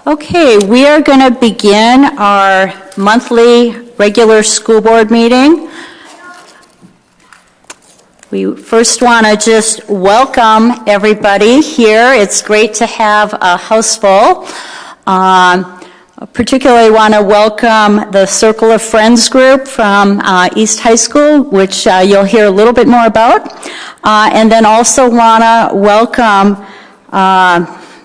Okay, we are going to begin our monthly regular school board meeting. We first want to just welcome everybody here. It's great to have a house full. Particularly want to welcome the Circle of Friends group from East High School, which you'll hear a little bit more about. And then also want to welcome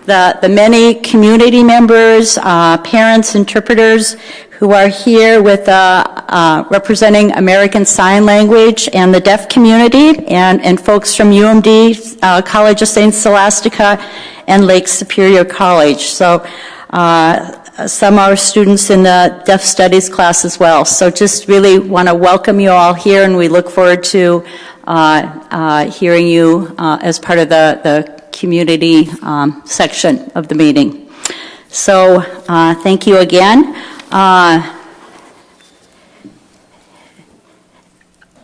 the many community members, parents, interpreters who are here with representing American Sign Language and the deaf community, and folks from UMD, College of St. Scholastica, and Lake Superior College. So some are students in the Deaf Studies class as well. So just really want to welcome you all here, and we look forward to hearing you as part of the community section of the meeting. So thank you again.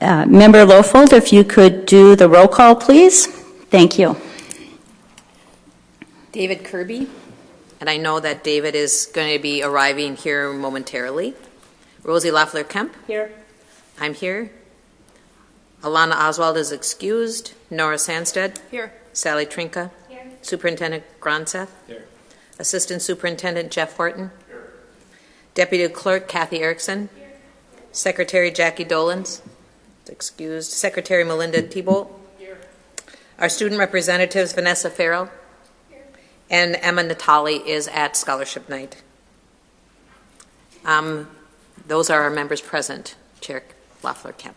Member Lofold, if you could do the roll call, please. Thank you. David Kirby, and I know that David is going to be arriving here momentarily. Rosie Loeffler-Kemp. Here. I'm here. Alana Oswald is excused. Nora Sandstead. Here. Sally Trinka. Here. Superintendent Gronseth. Here. Assistant Superintendent Jeff Horton. Here. Deputy Clerk Kathy Erickson. Here. Secretary Jackie Dolans. Excused. Secretary Melinda Thibault. Here. Our student representatives Vanessa Farrell. Here. And Emma Natali is at Scholarship Night. Those are our members present. Chair Loeffler-Kemp.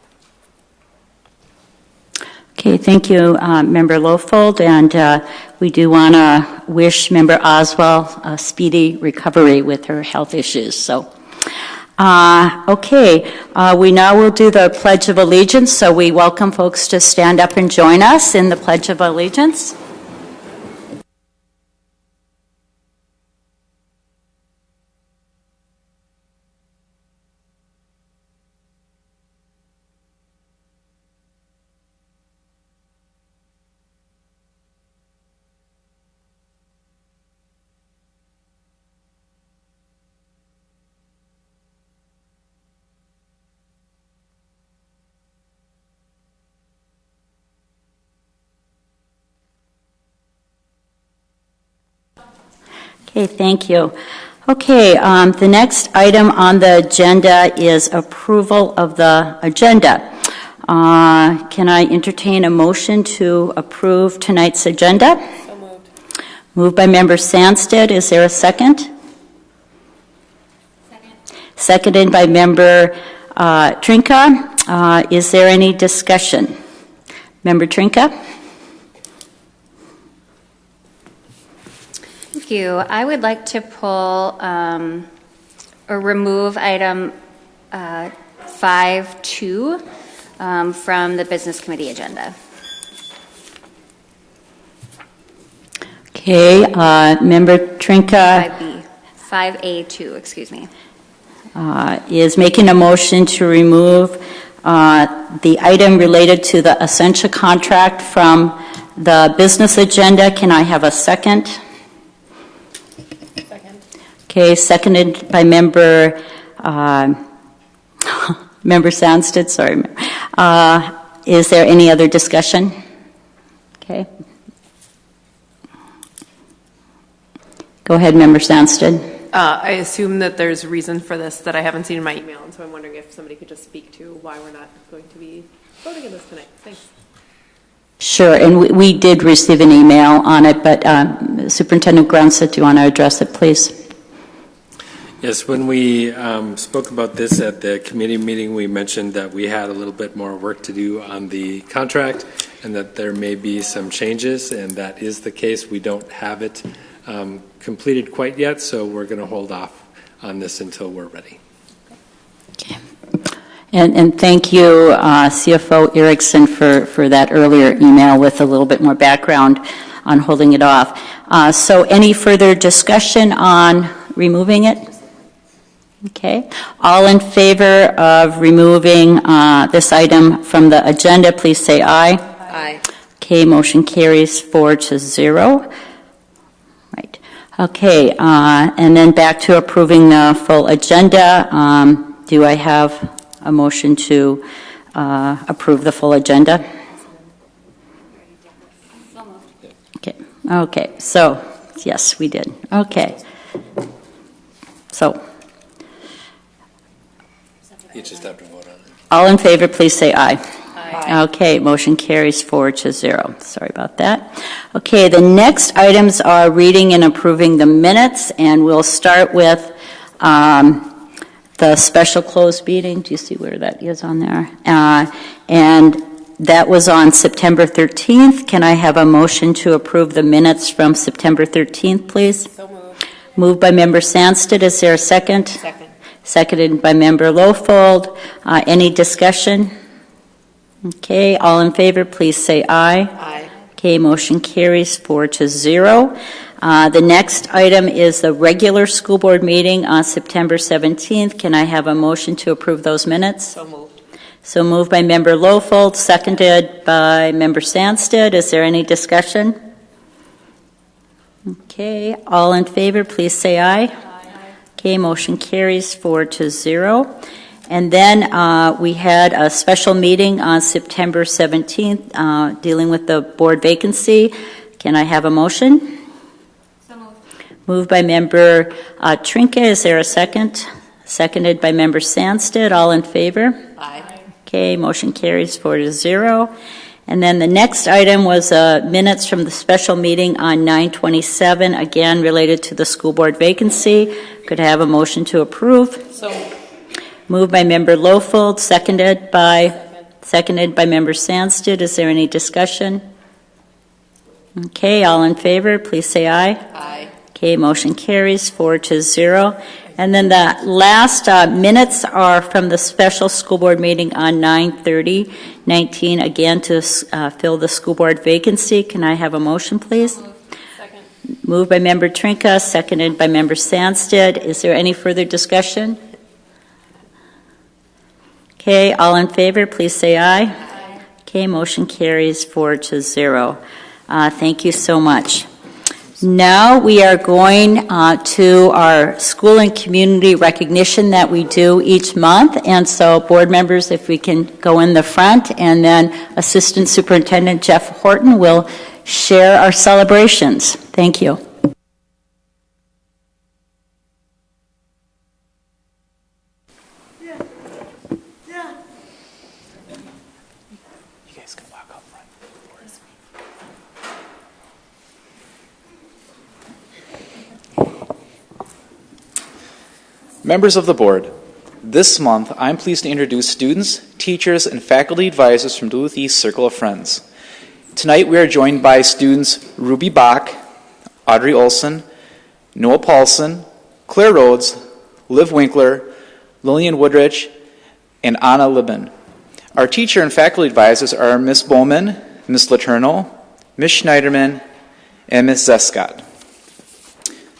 Okay, thank you, Member Lofold, and we do want to wish Member Oswald a speedy recovery with her health issues. So, we now will do the Pledge of Allegiance, so we welcome folks to stand up and join us in the Pledge of Allegiance. Okay, thank you. Okay, the next item on the agenda is approval of the agenda. Can I entertain a motion to approve tonight's agenda? So moved. Moved by Member Sandstead. Is there a second? Second. Seconded by Member Trinka. Is there any discussion? Member Trinka? Thank you. I would like to pull or remove item 5.2 from the Business Committee agenda. Okay, Member Trinka 5A2, excuse me. Is making a motion to remove the item related to the Essentia contract from the business agenda. Can I have a second? Okay, seconded by Member Sandstead, sorry. Is there any other discussion? Okay. Go ahead, Member Sandstead. I assume that there's a reason for this that I haven't seen in my email, and so I'm wondering if somebody could just speak to why we're not going to be voting on this tonight. Thanks. Sure, and we did receive an email on it, but Superintendent Gronseth, do you want to address it, please? Yes, when we spoke about this at the committee meeting, we mentioned that we had a little bit more work to do on the contract and that there may be some changes, and that is the case. We don't have it completed quite yet, so we're going to hold off on this until we're ready. Okay. And thank you, CFO Erickson, for that earlier email with a little bit more background on holding it off. So any further discussion on removing it? Okay. All in favor of removing this item from the agenda, please say aye. Aye. Okay, motion carries 4-0. Right. Okay, and then back to approving the full agenda. Do I have a motion to approve the full agenda? Okay, so, yes, we did. Okay. So, You just have to vote on it. all in favor, please say aye. Aye. Okay, motion carries 4-0. Sorry about that. Okay, the next items are reading and approving the minutes, and we'll start with the special closed meeting. Do you see where that is on there? And that was on September 13th. Can I have a motion to approve the minutes from September 13th, please? So moved. Moved by Member Sandsted. Is there a second? Second. Seconded by Member Lofold. Any discussion? Okay, all in favor, please say aye. Aye. Okay, motion carries 4-0. The next item is the regular school board meeting on September 17th. Can I have a motion to approve those minutes? So moved. So moved by Member Lofold, seconded by Member Sandsted. Is there any discussion? Okay, all in favor, please say aye. Aye. Okay, motion carries 4-0. And then we had a special meeting on September 17th dealing with the board vacancy. Can I have a motion? So moved. Moved by Member Trinka. Is there a second? Seconded by Member Sandsted. All in favor? Aye. Okay, motion carries 4-0. And then the next item was minutes from the special meeting on 9/27, again related to the school board vacancy. Could I have a motion to approve? So Moved by Member Lofold, seconded by Member Sandsted. Is there any discussion? Okay, all in favor, please say aye. aye. Okay, motion carries 4-0. And then the last minutes are from the special school board meeting on 9/30/19, again to fill the school board vacancy. Can I have a motion, please? Second. Moved by Member Trinka, seconded by Member Sandsted. Is there any further discussion? Okay, all in favor, please say aye. Aye. Okay, motion carries 4-0. Thank you so much. Now we are going to our school and community recognition that we do each month. And so board members, if we can go in the front, and then Assistant Superintendent Jeff Horton will share our celebrations. Thank you. Members of the board, this month I'm pleased to introduce students, teachers, and faculty advisors from Duluth East Circle of Friends. Tonight we are joined by students Ruby Bach, Audrey Olson, Noah Paulson, Claire Rhodes, Liv Winkler, Lillian Woodrich, and Anna Libben. Our teacher and faculty advisors are Ms. Bowman, Ms. Letourneau, Ms. Schneiderman, and Ms. Zescott.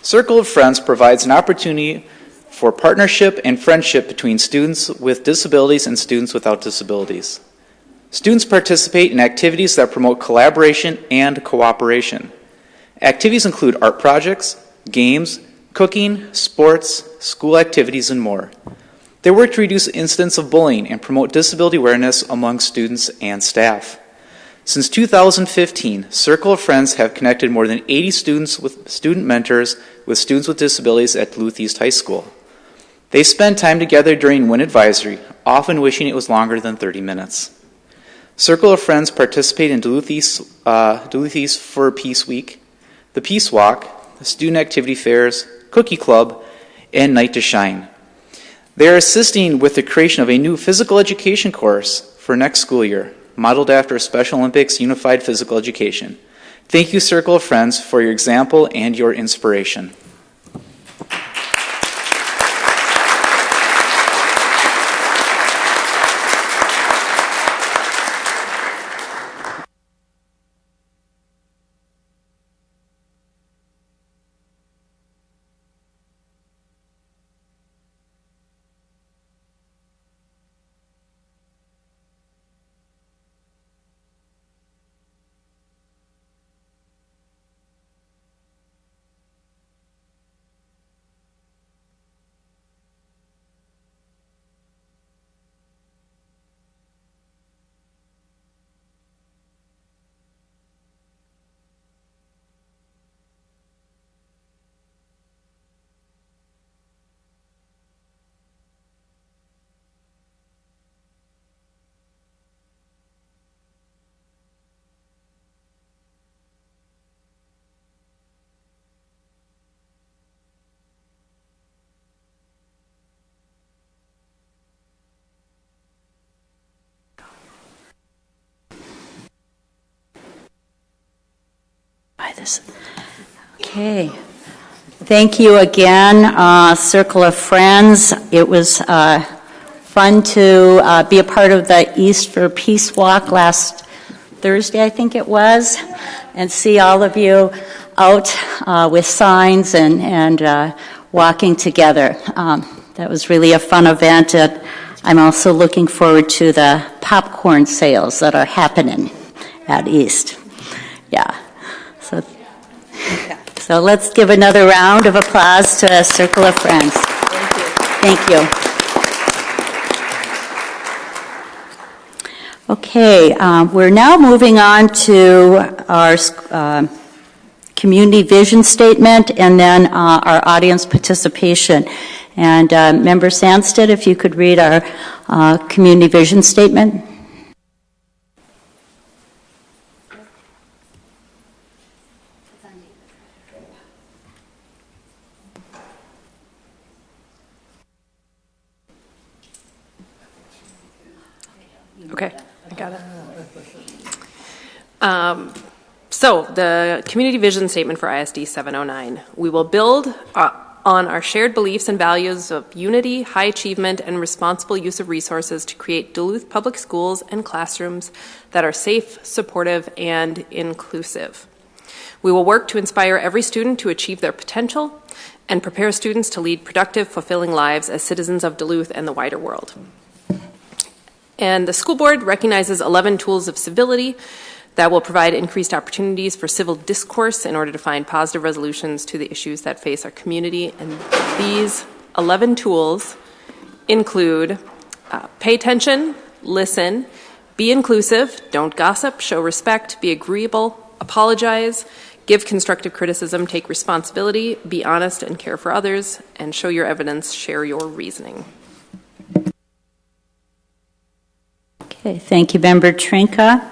Circle of Friends provides an opportunity for partnership and friendship between students with disabilities and students without disabilities. Students participate in activities that promote collaboration and cooperation. Activities include art projects, games, cooking, sports, school activities, and more. They work to reduce incidents of bullying and promote disability awareness among students and staff. Since 2015, Circle of Friends have connected more than 80 students with student mentors with students with disabilities at Duluth East High School. They spend time together during WIN Advisory, often wishing it was longer than 30 minutes. Circle of Friends participate in Duluth East for Peace Week, the Peace Walk, the student activity fairs, Cookie Club, and Night to Shine. They are assisting with the creation of a new physical education course for next school year, modeled after Special Olympics Unified Physical Education. Thank you, Circle of Friends, for your example and your inspiration. try this. Okay. Thank you again, Circle of Friends. It was fun to be a part of the East for Peace Walk last Thursday, I think it was, and see all of you out with signs and walking together. That was really a fun event. I'm also looking forward to the popcorn sales that are happening at East. Yeah. So let's give another round of applause to a Circle of Friends. Thank you. Okay, we're now moving on to our community vision statement and then our audience participation. And Member Sandstead, if you could read our community vision statement. Okay, I got it. So the community vision statement for ISD 709. We will build on our shared beliefs and values of unity, high achievement, and responsible use of resources to create Duluth public schools and classrooms that are safe, supportive, and inclusive. We will work to inspire every student to achieve their potential and prepare students to lead productive, fulfilling lives as citizens of Duluth and the wider world. And the school board recognizes 11 tools of civility that will provide increased opportunities for civil discourse in order to find positive resolutions to the issues that face our community. And these 11 tools include pay attention, listen, be inclusive, don't gossip, show respect, be agreeable, apologize, give constructive criticism, take responsibility, be honest and care for others, and show your evidence, share your reasoning. Okay, thank you, Member Trinka.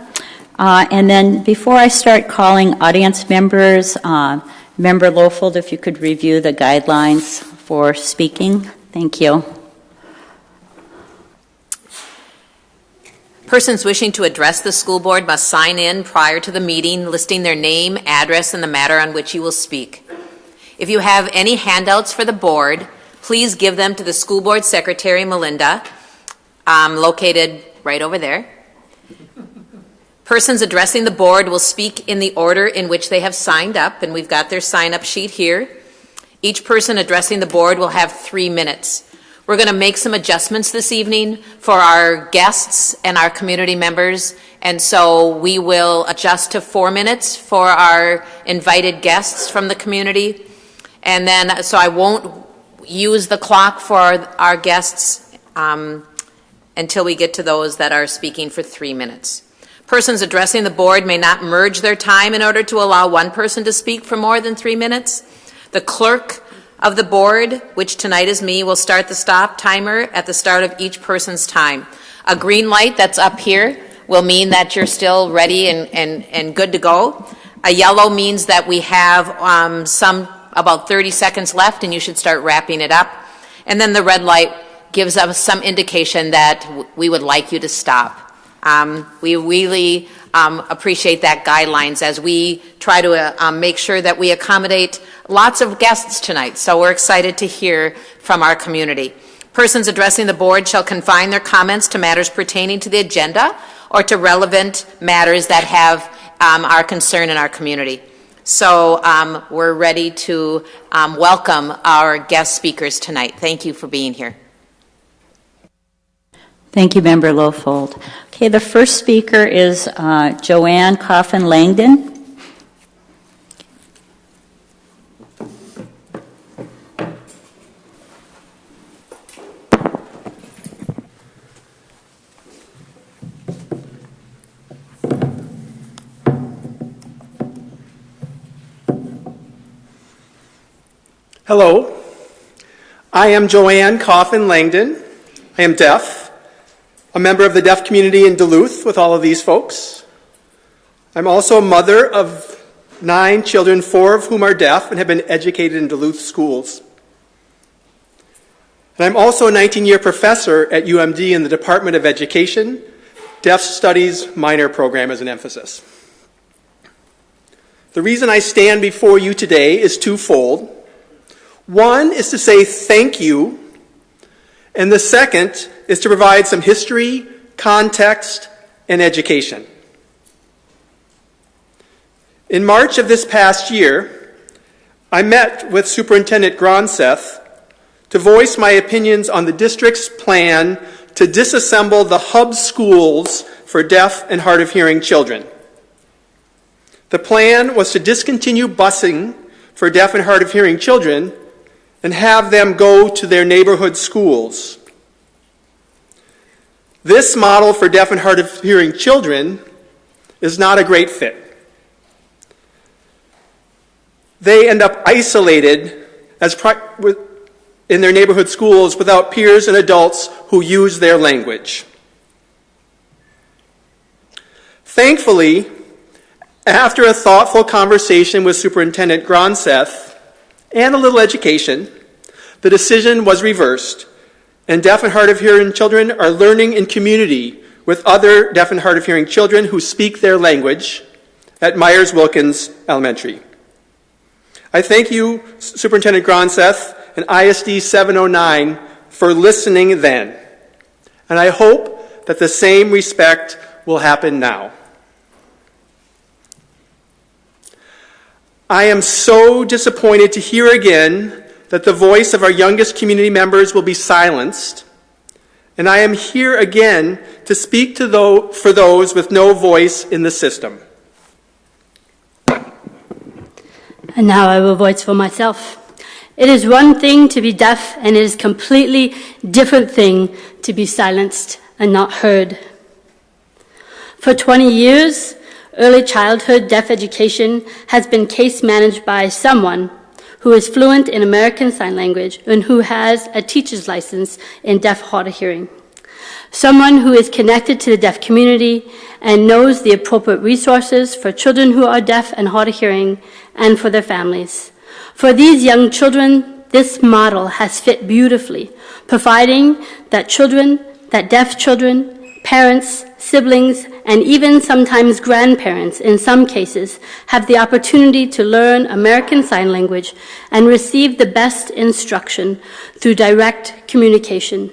And then before I start calling audience members, Member Lofold, if you could review the guidelines for speaking. Thank you. Persons wishing to address the school board must sign in prior to the meeting, listing their name, address, and the matter on which you will speak. If you have any handouts for the board, please give them to the school board secretary, Melinda, located right over there. Persons addressing the board will speak in the order in which they have signed up, and we've got their sign-up sheet here. Each person addressing the board will have 3 minutes. We're going to make some adjustments this evening for our guests and our community members, and so we will adjust to 4 minutes for our invited guests from the community. And then, so I won't use the clock for our guests until we get to those that are speaking for 3 minutes. Persons addressing the board may not merge their time in order to allow one person to speak for more than 3 minutes. The clerk of the board, which tonight is me, will start the stop timer at the start of each person's time. A green light that's up here will mean that you're still ready and good to go. A yellow means that we have about 30 seconds left and you should start wrapping it up. And then the red light gives us some indication that we would like you to stop. We really appreciate that guidelines as we try to make sure that we accommodate lots of guests tonight. So we're excited to hear from our community. Persons addressing the board shall confine their comments to matters pertaining to the agenda or to relevant matters that have our concern in our community. So we're ready to welcome our guest speakers tonight. Thank you for being here. Thank you, Member Lofold. Okay, the first speaker is Joanne Coffin-Langdon. Hello, I am Joanne Coffin-Langdon. I am deaf, a member of the deaf community in Duluth with all of these folks. I'm also a mother of 9 children, 4 of whom are deaf and have been educated in Duluth schools. And I'm also a 19-year professor at UMD in the Department of Education, Deaf Studies minor program as an emphasis. The reason I stand before you today is twofold. One is to say thank you, and the second is to provide some history, context, and education. In March of this past year, I met with Superintendent Gronseth to voice my opinions on the district's plan to disassemble the hub schools for deaf and hard of hearing children. The plan was to discontinue busing for deaf and hard of hearing children and have them go to their neighborhood schools. This model for deaf and hard of hearing children is not a great fit. They end up isolated in their neighborhood schools without peers and adults who use their language. Thankfully, after a thoughtful conversation with Superintendent Gronseth and a little education, the decision was reversed, and deaf and hard of hearing children are learning in community with other deaf and hard of hearing children who speak their language at Myers-Wilkins Elementary. I thank you, Superintendent Gronseth and ISD 709, for listening then, and I hope that the same respect will happen now. I am so disappointed to hear again that the voice of our youngest community members will be silenced, and I am here again to speak for those with no voice in the system. And now I will voice for myself. It is one thing to be deaf, and it is a completely different thing to be silenced and not heard. For 20 years, early childhood deaf education has been case managed by someone who is fluent in American Sign Language and who has a teacher's license in deaf hard of hearing. Someone who is connected to the deaf community and knows the appropriate resources for children who are deaf and hard of hearing and for their families. For these young children, this model has fit beautifully, providing that deaf children, parents, siblings, and even sometimes grandparents in some cases have the opportunity to learn American Sign Language and receive the best instruction through direct communication.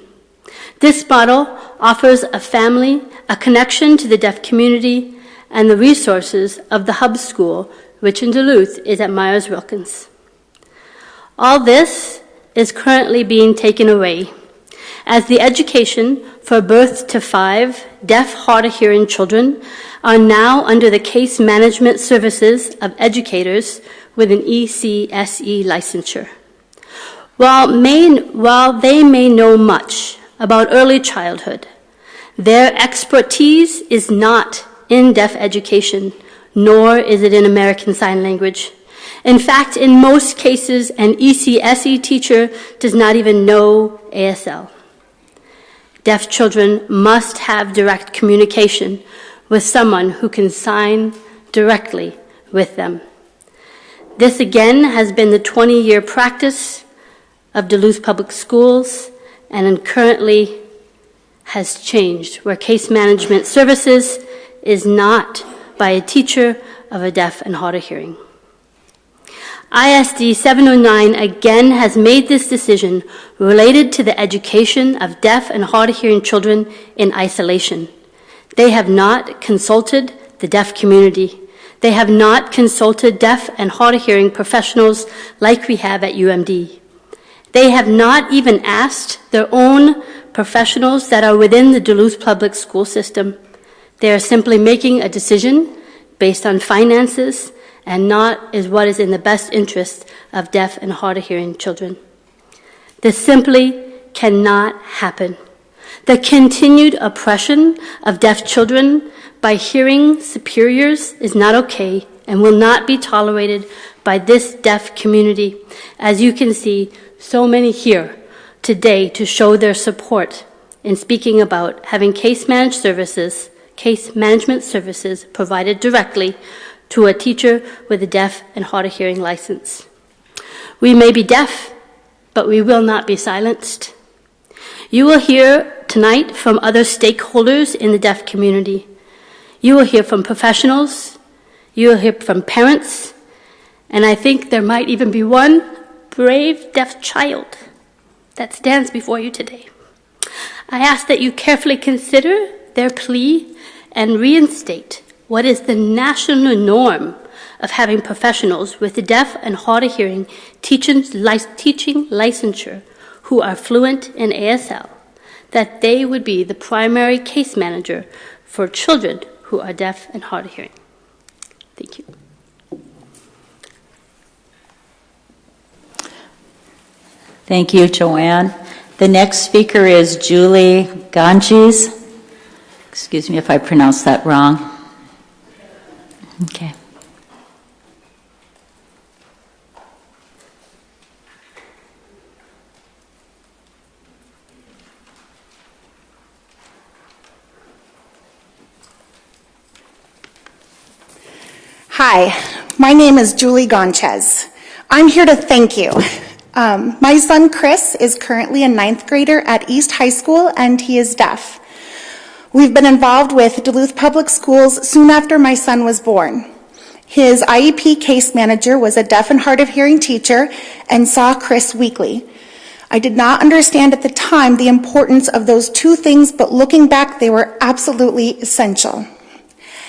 This model offers a family a connection to the deaf community and the resources of the hub school, which in Duluth is at Myers-Wilkins. All this is currently being taken away, as the education for birth to 5 deaf, hard of hearing children are now under the case management services of educators with an ECSE licensure. While they may know much about early childhood, their expertise is not in deaf education, nor is it in American Sign Language. In fact, in most cases, an ECSE teacher does not even know ASL. Deaf children must have direct communication with someone who can sign directly with them. This again has been the 20-year practice of Duluth Public Schools and currently has changed, where case management services is not by a teacher of a deaf and hard of hearing. ISD 709 again has made this decision related to the education of deaf and hard of hearing children in isolation. They have not consulted the deaf community. They have not consulted deaf and hard of hearing professionals like we have at UMD. They have not even asked their own professionals that are within the Duluth public school system. They are simply making a decision based on finances and not is what is in the best interest of deaf and hard of hearing children. This simply cannot happen. The continued oppression of deaf children by hearing superiors is not okay and will not be tolerated by this deaf community. As you can see, so many here today to show their support in speaking about having case management services provided directly to a teacher with a deaf and hard of hearing license. We may be deaf, but we will not be silenced. You will hear tonight from other stakeholders in the deaf community. You will hear from professionals. You'll hear from parents, and I think there might even be one brave deaf child that stands before you today. I ask that you carefully consider their plea and reinstate what is the national norm of having professionals with deaf and hard of hearing teaching licensure who are fluent in ASL, that they would be the primary case manager for children who are deaf and hard of hearing. Thank you. Thank you, Joanne. The next speaker is Julie Ganges. Excuse me if I pronounced that wrong. Okay. Hi, my name is Julie Gonchez. I'm here to thank you. My son Chris is currently a 9th grader at East High School, and he is deaf. We've been involved with Duluth Public Schools soon after my son was born. His IEP case manager was a deaf and hard of hearing teacher and saw Chris weekly. I did not understand at the time the importance of those two things, but looking back, they were absolutely essential.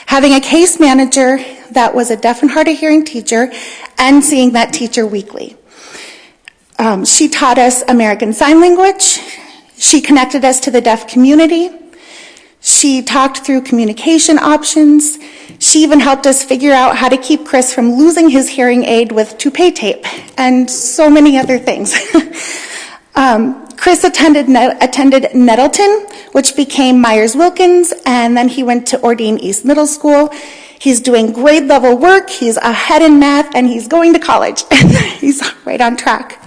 Having a case manager that was a deaf and hard of hearing teacher and seeing that teacher weekly. She taught us American Sign Language. She connected us to the deaf community. She talked through communication options. She even helped us figure out how to keep Chris from losing his hearing aid with toupee tape and so many other things. Chris attended Nettleton, which became Myers-Wilkins, and then he went to Ordine East Middle School. He's doing grade level work, he's ahead in math, and he's going to college. He's right on track.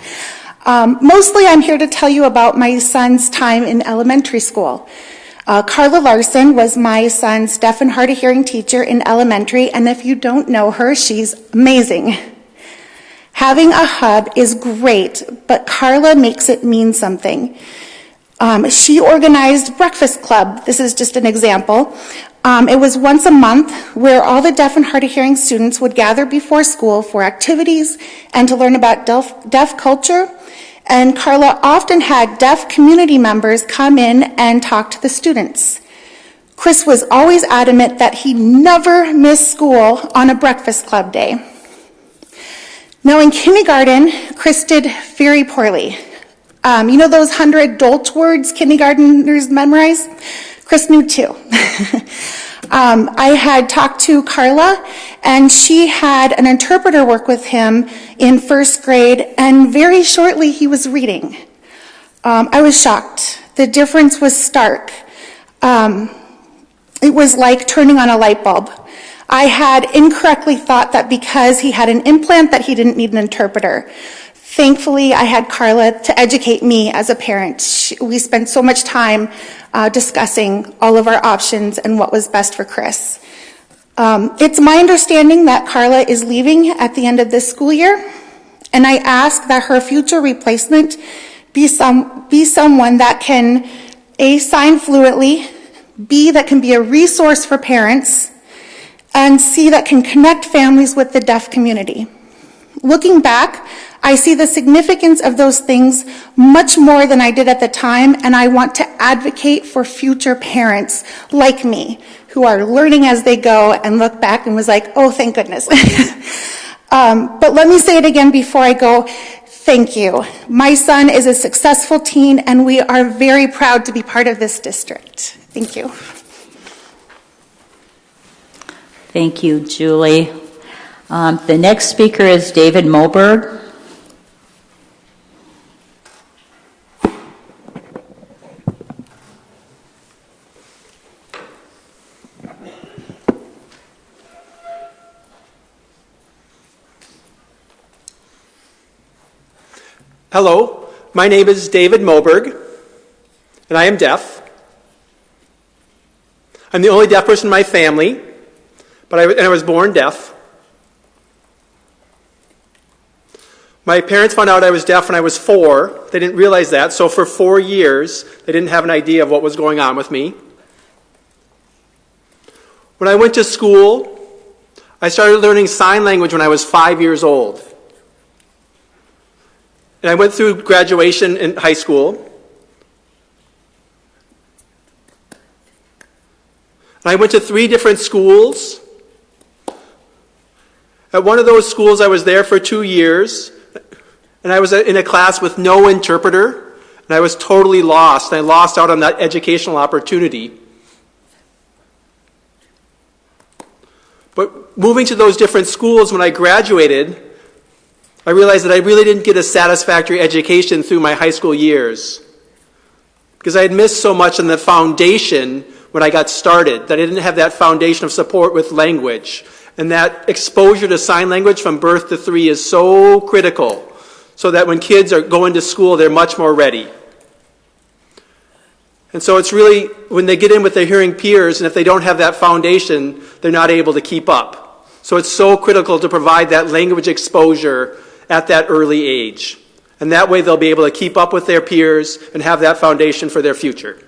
Mostly I'm here to tell you about my son's time in elementary school. Carla Larson was my son's deaf and hard of hearing teacher in elementary, and if you don't know her, she's amazing. Having a hub is great, but Carla makes it mean something. She organized breakfast club. This is just an example. It was once a month where all the deaf and hard of hearing students would gather before school for activities and to learn about deaf culture. And Carla often had deaf community members come in and talk to the students. Chris was always adamant that he never missed school on a breakfast club day. Now in kindergarten, Chris did very poorly. You know those 100 Dolch words kindergartners memorize? Chris knew too. I had talked to Carla, and she had an interpreter work with him in 1st grade, and very shortly he was reading. I was shocked. The difference was stark. It was like turning on a light bulb. I had incorrectly thought that because he had an implant that he didn't need an interpreter. Thankfully, I had Carla to educate me as a parent. We spent so much time discussing all of our options and what was best for Chris. It's my understanding that Carla is leaving at the end of this school year, and I ask that her future replacement be someone that can A, sign fluently, B, that can be a resource for parents, and C, that can connect families with the deaf community. Looking back, I see the significance of those things much more than I did at the time, and I want to advocate for future parents like me who are learning as they go and look back and was like, oh, thank goodness. But let me say it again before I go. Thank you. My son is a successful teen, and we are very proud to be part of this district. Thank you. Thank you, Julie. The next speaker is David Moberg. Hello, my name is David Moberg, and I am deaf. I'm the only deaf person in my family, and I was born deaf. My parents found out I was deaf when I was 4. They didn't realize that, so for 4 years, they didn't have an idea of what was going on with me. When I went to school, I started learning sign language when I was 5 years old. And I went through graduation in high school. And I went to 3 different schools. At one of those schools, I was there for 2 years. And I was in a class with no interpreter. And I was totally lost. I lost out on that educational opportunity. But moving to those different schools, when I graduated, I realized that I really didn't get a satisfactory education through my high school years. Because I had missed so much in the foundation when I got started, that I didn't have that foundation of support with language. And that exposure to sign language from birth to 3 is so critical, so that when kids are going to school, they're much more ready. And so it's really, when they get in with their hearing peers, and if they don't have that foundation, they're not able to keep up. So it's so critical to provide that language exposure at that early age. And that way they'll be able to keep up with their peers and have that foundation for their future.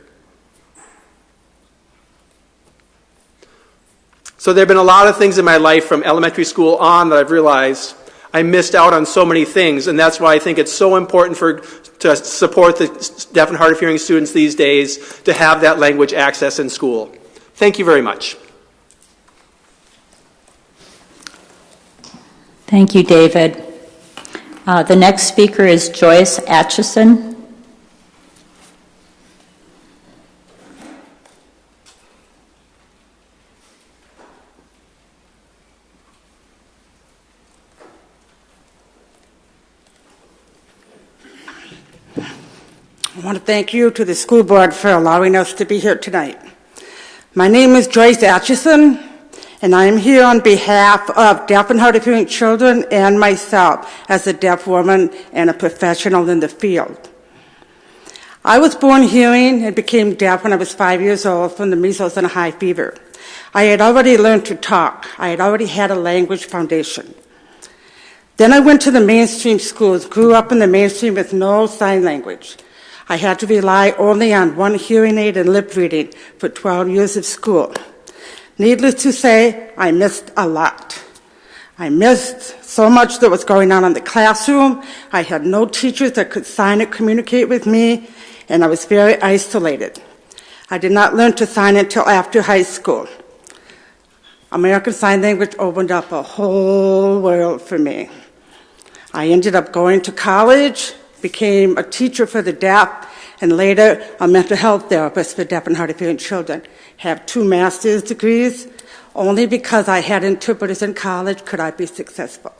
So there have been a lot of things in my life from elementary school on that I've realized I missed out on so many things, and that's why I think it's so important to support the deaf and hard of hearing students these days to have that language access in school. Thank you very much. Thank you, David. The next speaker is Joyce Atchison. I want to thank you to the school board for allowing us to be here tonight. My name is Joyce Atchison, and I am here on behalf of deaf and hard of hearing children and myself as a deaf woman and a professional in the field. I was born hearing and became deaf when I was 5 years old from the measles and high fever. I had already learned to talk. I had already had a language foundation. Then I went to the mainstream schools, grew up in the mainstream with no sign language. I had to rely only on one hearing aid and lip reading for 12 years of school. Needless to say, I missed a lot. I missed so much that was going on in the classroom. I had no teachers that could sign or communicate with me, and I was very isolated. I did not learn to sign until after high school. American Sign Language opened up a whole world for me. I ended up going to college, became a teacher for the deaf, and later a mental health therapist for deaf and hard of hearing children. Have 2 master's degrees. Only because I had interpreters in college could I be successful.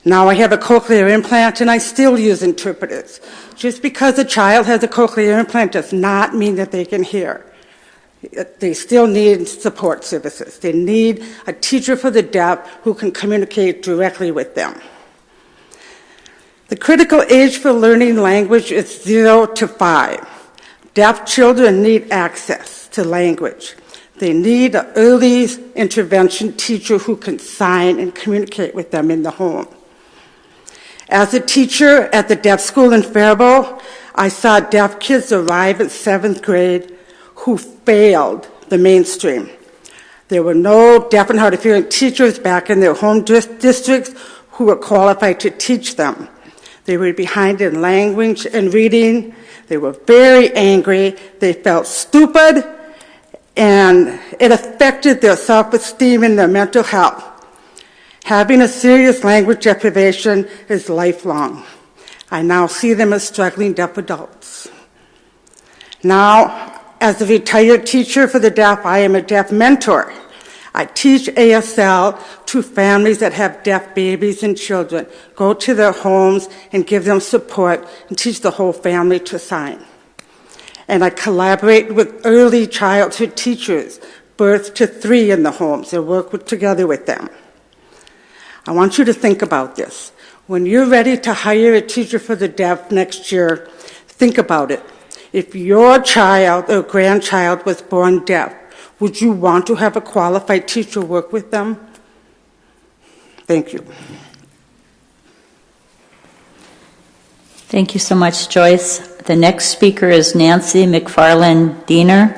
Now I have a cochlear implant and I still use interpreters. Just because a child has a cochlear implant does not mean that they can hear. They still need support services. They need a teacher for the deaf who can communicate directly with them. The critical age for learning language is 0 to 5. Deaf children need access to language. They need an early intervention teacher who can sign and communicate with them in the home. As a teacher at the deaf school in Faribault, I saw deaf kids arrive in 7th grade who failed the mainstream. There were no deaf and hard of hearing teachers back in their home districts who were qualified to teach them. They were behind in language and reading. They were very angry. They felt stupid, and it affected their self-esteem and their mental health. Having a serious language deprivation is lifelong. I now see them as struggling deaf adults. Now, as a retired teacher for the deaf, I am a deaf mentor. I teach ASL to families that have deaf babies and children, go to their homes and give them support and teach the whole family to sign. And I collaborate with early childhood teachers, birth to 3 in the homes, and work together with them. I want you to think about this. When you're ready to hire a teacher for the deaf next year, think about it. If your child or grandchild was born deaf, would you want to have a qualified teacher work with them? Thank you. Thank you so much, Joyce. The next speaker is Nancy McFarland Diener.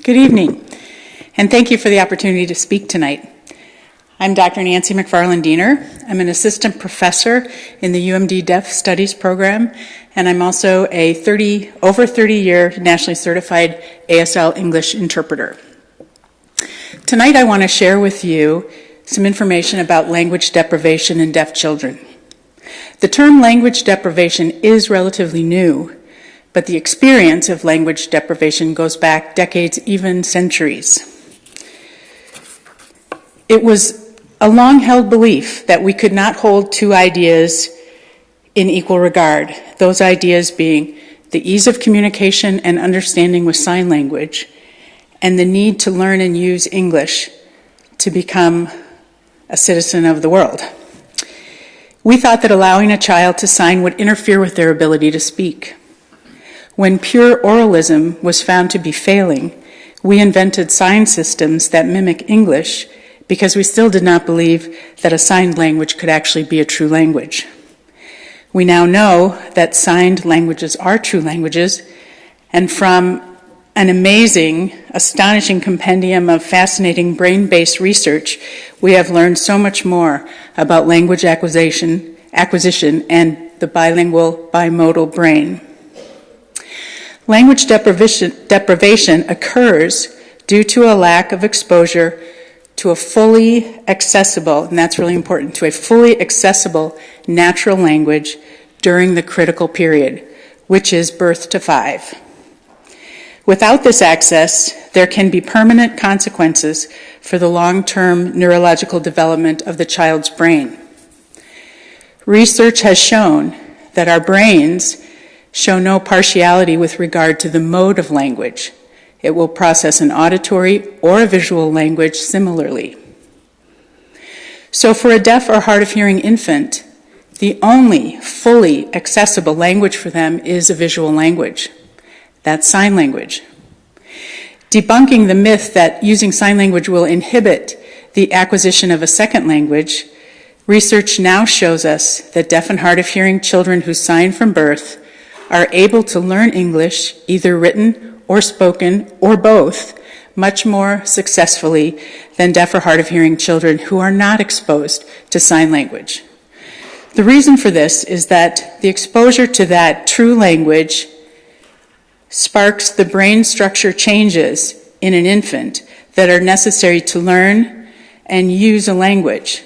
Good evening, and thank you for the opportunity to speak tonight. I'm Dr. Nancy McFarland-Diener. I'm an assistant professor in the UMD Deaf Studies program, and I'm also a over 30-year nationally certified ASL English interpreter. Tonight I want to share with you some information about language deprivation in deaf children. The term language deprivation is relatively new, but the experience of language deprivation goes back decades, even centuries. It was a long-held belief that we could not hold two ideas in equal regard, those ideas being the ease of communication and understanding with sign language, and the need to learn and use English to become a citizen of the world. We thought that allowing a child to sign would interfere with their ability to speak. When pure oralism was found to be failing, we invented sign systems that mimic English because we still did not believe that a signed language could actually be a true language. We now know that signed languages are true languages, and from an amazing, astonishing compendium of fascinating brain-based research, we have learned so much more about language acquisition and the bilingual, bimodal brain. Language deprivation occurs due to a lack of exposure to a fully accessible, and that's really important, to a fully accessible natural language during the critical period, which is birth to 5. Without this access, there can be permanent consequences for the long-term neurological development of the child's brain. Research has shown that our brains show no partiality with regard to the mode of language. It will process an auditory or a visual language similarly. So for a deaf or hard of hearing infant, the only fully accessible language for them is a visual language. That's sign language. Debunking the myth that using sign language will inhibit the acquisition of a second language, research now shows us that deaf and hard of hearing children who sign from birth are able to learn English, either written or spoken, or both, much more successfully than deaf or hard of hearing children who are not exposed to sign language. The reason for this is that the exposure to that true language sparks the brain structure changes in an infant that are necessary to learn and use a language.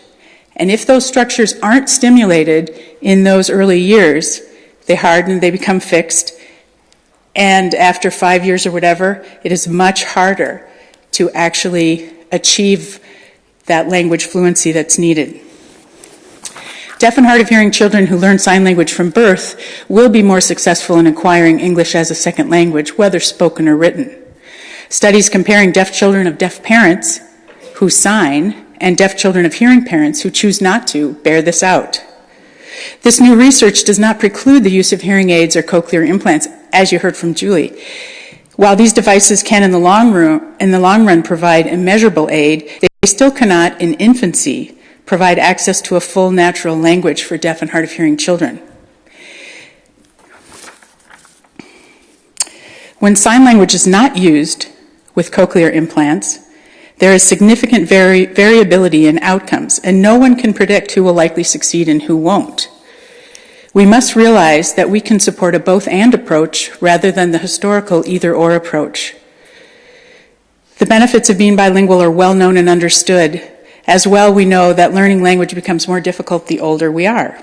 And if those structures aren't stimulated in those early years, they harden, they become fixed, and after 5 years or whatever, it is much harder to actually achieve that language fluency that's needed. Deaf and hard of hearing children who learn sign language from birth will be more successful in acquiring English as a second language, whether spoken or written. Studies comparing deaf children of deaf parents who sign and deaf children of hearing parents who choose not to bear this out. This new research does not preclude the use of hearing aids or cochlear implants, as you heard from Julie. While these devices can in the long run provide immeasurable aid, they still cannot in infancy provide access to a full natural language for deaf and hard of hearing children. When sign language is not used with cochlear implants, there is significant variability in outcomes, and no one can predict who will likely succeed and who won't. We must realize that we can support a both-and approach rather than the historical either-or approach. The benefits of being bilingual are well known and understood. As well, we know that learning language becomes more difficult the older we are.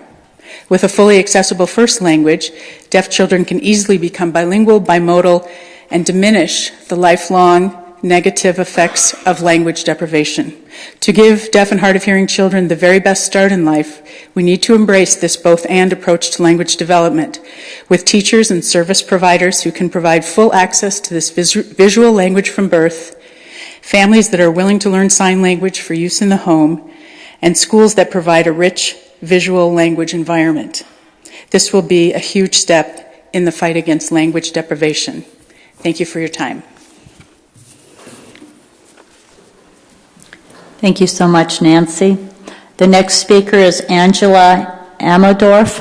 With a fully accessible first language, deaf children can easily become bilingual, bimodal, and diminish the lifelong negative effects of language deprivation. To give deaf and hard of hearing children the very best start in life, we need to embrace this both-and approach to language development, with teachers and service providers who can provide full access to this visual language from birth, families that are willing to learn sign language for use in the home, and schools that provide a rich visual language environment. This will be a huge step in the fight against language deprivation. Thank you for your time. Thank you so much, Nancy. The next speaker is Angela Amadorf.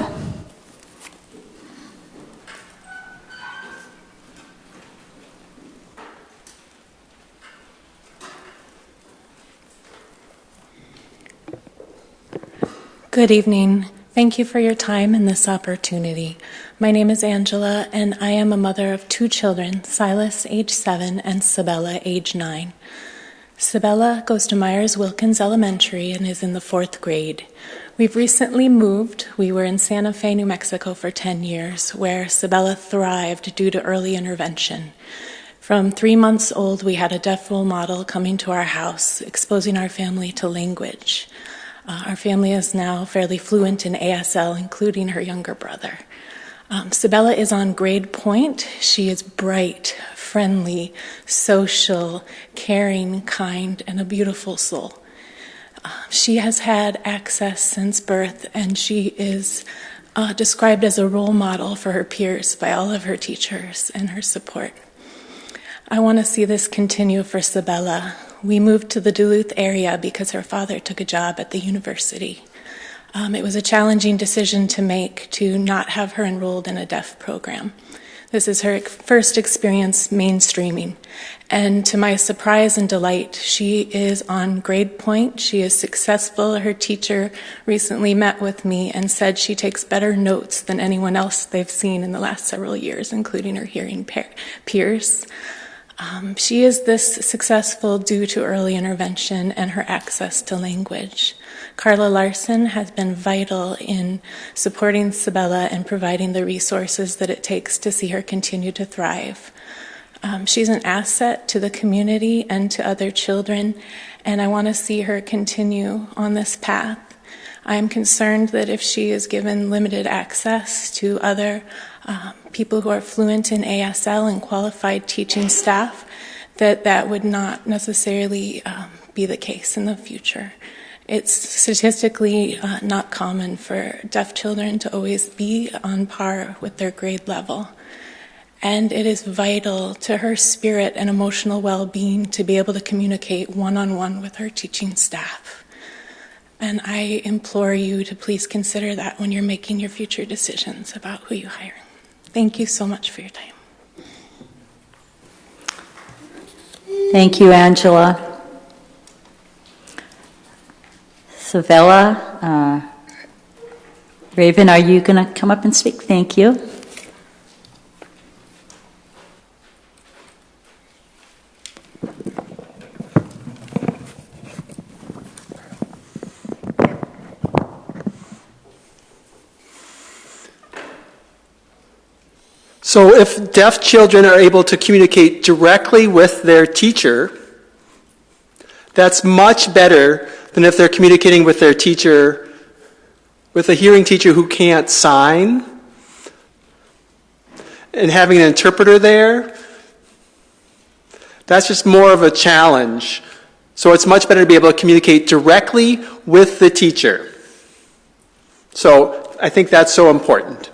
Good evening. Thank you for your time and this opportunity. My name is Angela, and I am a mother of 2 children, Silas, age 7, and Sabella, age 9. Sabella goes to Myers-Wilkins Elementary and is in the 4th grade. We've recently moved. We were in Santa Fe, New Mexico for 10 years, where Sabella thrived due to early intervention. From 3 months old, we had a deaf role model coming to our house, exposing our family to language. Our family is now fairly fluent in ASL, including her younger brother. Sabella is on grade point. She is bright, friendly, social, caring, kind, and a beautiful soul. She has had access since birth, and she is described as a role model for her peers by all of her teachers and her support. I want to see this continue for Sabella. We moved to the Duluth area because her father took a job at the university. It was a challenging decision to make to not have her enrolled in a deaf program. This is her first experience mainstreaming. And to my surprise and delight, she is on grade point. She is successful. Her teacher recently met with me and said she takes better notes than anyone else they've seen in the last several years, including her hearing peers. She is this successful due to early intervention and her access to language. Carla Larson has been vital in supporting Sabella and providing the resources that it takes to see her continue to thrive. She's an asset to the community and to other children, and I want to see her continue on this path. I am concerned that if she is given limited access to other people who are fluent in ASL and qualified teaching staff, that would not necessarily be the case in the future. It's statistically not common for deaf children to always be on par with their grade level. And it is vital to her spirit and emotional well-being to be able to communicate one-on-one with her teaching staff. And I implore you to please consider that when you're making your future decisions about who you hire. Thank you so much for your time. Thank you, Angela. Savella, Raven, are you going to come up and speak? Thank you. So if deaf children are able to communicate directly with their teacher, that's much better than if they're communicating with their teacher, with a hearing teacher who can't sign, and having an interpreter there. That's just more of a challenge. So it's much better to be able to communicate directly with the teacher. So I think that's so important.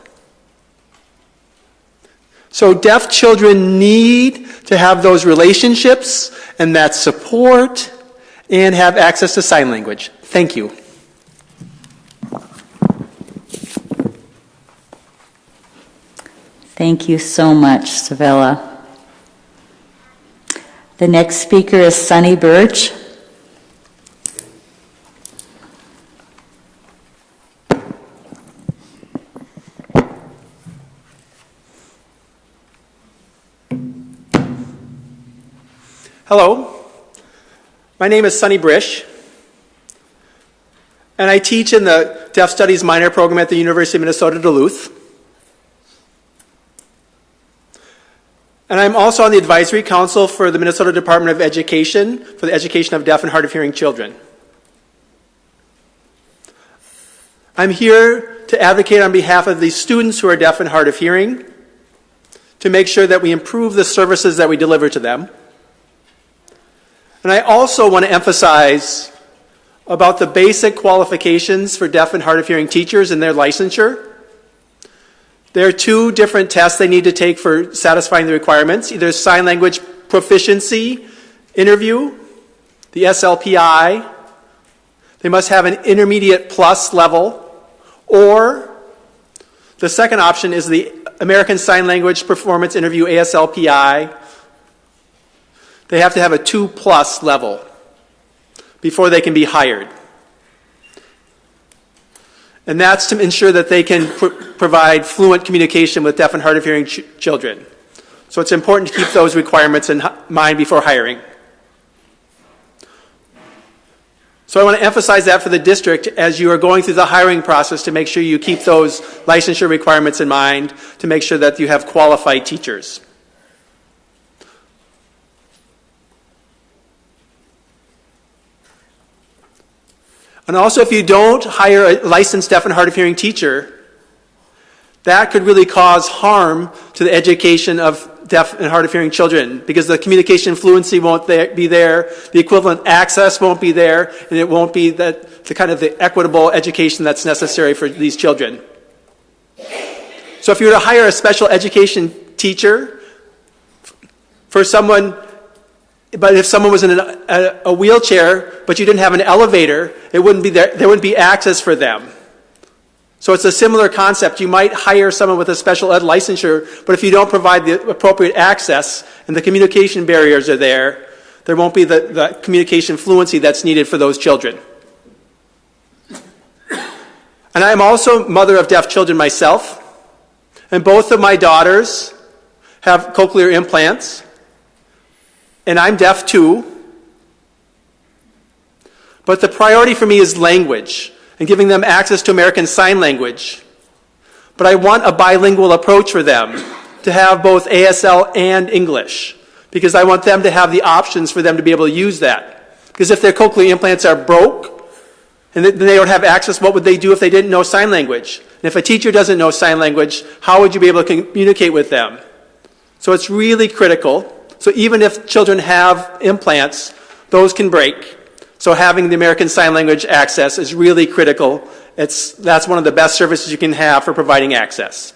So deaf children need to have those relationships and that support and have access to sign language. Thank you. Thank you so much, Savella. The next speaker is Sunny Birch. Hello, my name is Sunny Brish, and I teach in the Deaf Studies minor program at the University of Minnesota Duluth. And I'm also on the advisory council for the Minnesota Department of Education for the education of deaf and hard of hearing children. I'm here to advocate on behalf of the students who are deaf and hard of hearing to make sure that we improve the services that we deliver to them. And I also want to emphasize about the basic qualifications for deaf and hard of hearing teachers and their licensure. There are 2 different tests they need to take for satisfying the requirements, either sign language proficiency interview, the SLPI. They must have an intermediate plus level, or the second option is the American Sign Language Performance Interview, ASLPI. They have to have a 2+ level before they can be hired. And that's to ensure that they can provide fluent communication with deaf and hard of hearing children. So it's important to keep those requirements in mind before hiring. So I want to emphasize that for the district as you are going through the hiring process to make sure you keep those licensure requirements in mind to make sure that you have qualified teachers. And also, if you don't hire a licensed deaf and hard of hearing teacher, that could really cause harm to the education of deaf and hard of hearing children because the communication fluency won't be there, the equivalent access won't be there, and it won't be the kind of the equitable education that's necessary for these children. So if you were to hire a special education teacher for someone, but if someone was in a wheelchair, but you didn't have an elevator, there wouldn't be access for them. So it's a similar concept. You might hire someone with a special ed licensure, but if you don't provide the appropriate access and the communication barriers are there won't be the communication fluency that's needed for those children. And I'm also mother of deaf children myself, and both of my daughters have cochlear implants, and I'm deaf too. But the priority for me is language and giving them access to American Sign Language. But I want a bilingual approach for them to have both ASL and English because I want them to have the options for them to be able to use that. Because if their cochlear implants are broke and then they don't have access, what would they do if they didn't know sign language? And if a teacher doesn't know sign language, how would you be able to communicate with them? So it's really critical. So even if children have implants, those can break. So having the American Sign Language access is really critical. That's one of the best services you can have for providing access.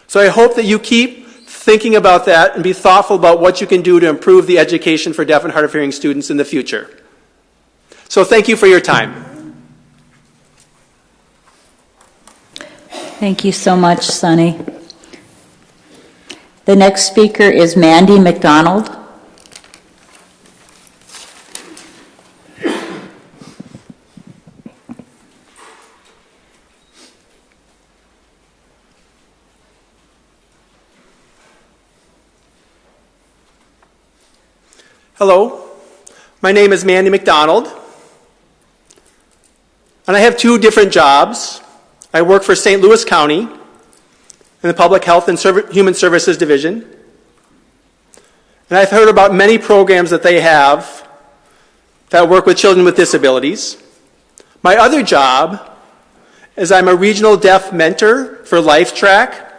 So I hope that you keep thinking about that and be thoughtful about what you can do to improve the education for deaf and hard of hearing students in the future. So thank you for your time. Thank you so much, Sonny. The next speaker is Mandy McDonald. Hello, my name is Mandy McDonald, and I have two different jobs. I work for St. Louis County in the Public Health and Human Services Division, and I've heard about many programs that they have that work with children with disabilities. My other job is I'm a regional deaf mentor for LifeTrack,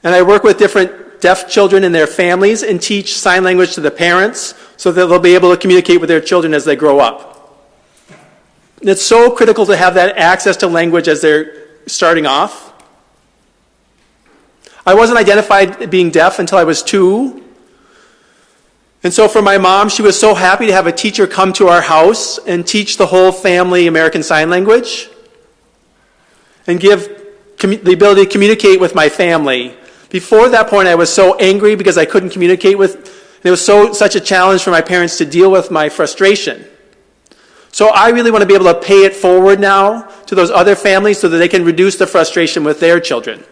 and I work with different deaf children and their families and teach sign language to the parents so that they'll be able to communicate with their children as they grow up. And it's so critical to have that access to language as they're starting off. I wasn't identified being deaf until I was 2. And so for my mom, she was so happy to have a teacher come to our house and teach the whole family American Sign Language and give the ability to communicate with my family. Before that point, I was so angry because I couldn't communicate with, and it was such a challenge for my parents to deal with my frustration. So I really want to be able to pay it forward now to those other families so that they can reduce the frustration with their children.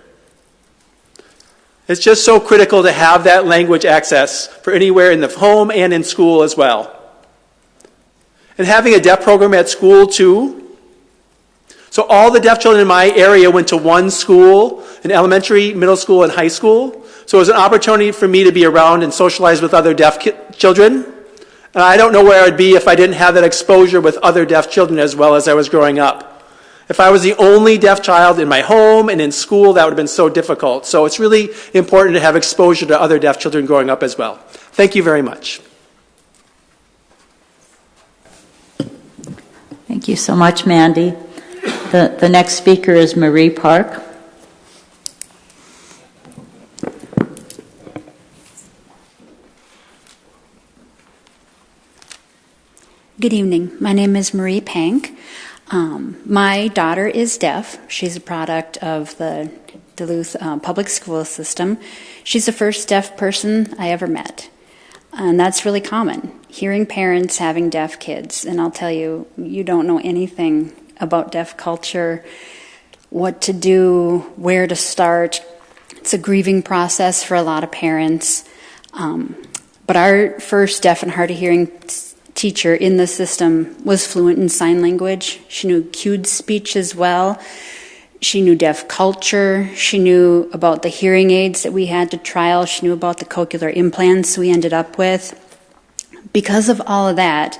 It's just so critical to have that language access for anywhere in the home and in school as well. And having a deaf program at school too. So all the deaf children in my area went to one school, an elementary, middle school, and high school. So it was an opportunity for me to be around and socialize with other deaf children. And I don't know where I'd be if I didn't have that exposure with other deaf children as well as I was growing up. If I was the only deaf child in my home and in school, that would have been so difficult. So it's really important to have exposure to other deaf children growing up as well. Thank you very much. Thank you so much, Mandy. The next speaker is Marie Park. Good evening. My name is Marie Pank. My daughter is deaf. She's a product of the Duluth public school system. She's the first deaf person I ever met, and that's really common. hearing parents having deaf kids, and I'll tell you, you don't know anything about deaf culture, what to do, where to start. It's a grieving process for a lot of parents. But our first deaf and hard of hearing teacher in the system was fluent in sign language. She knew cued speech as well. She knew deaf culture. She knew about the hearing aids that we had to trial. She knew about the cochlear implants we ended up with. Because of all of that,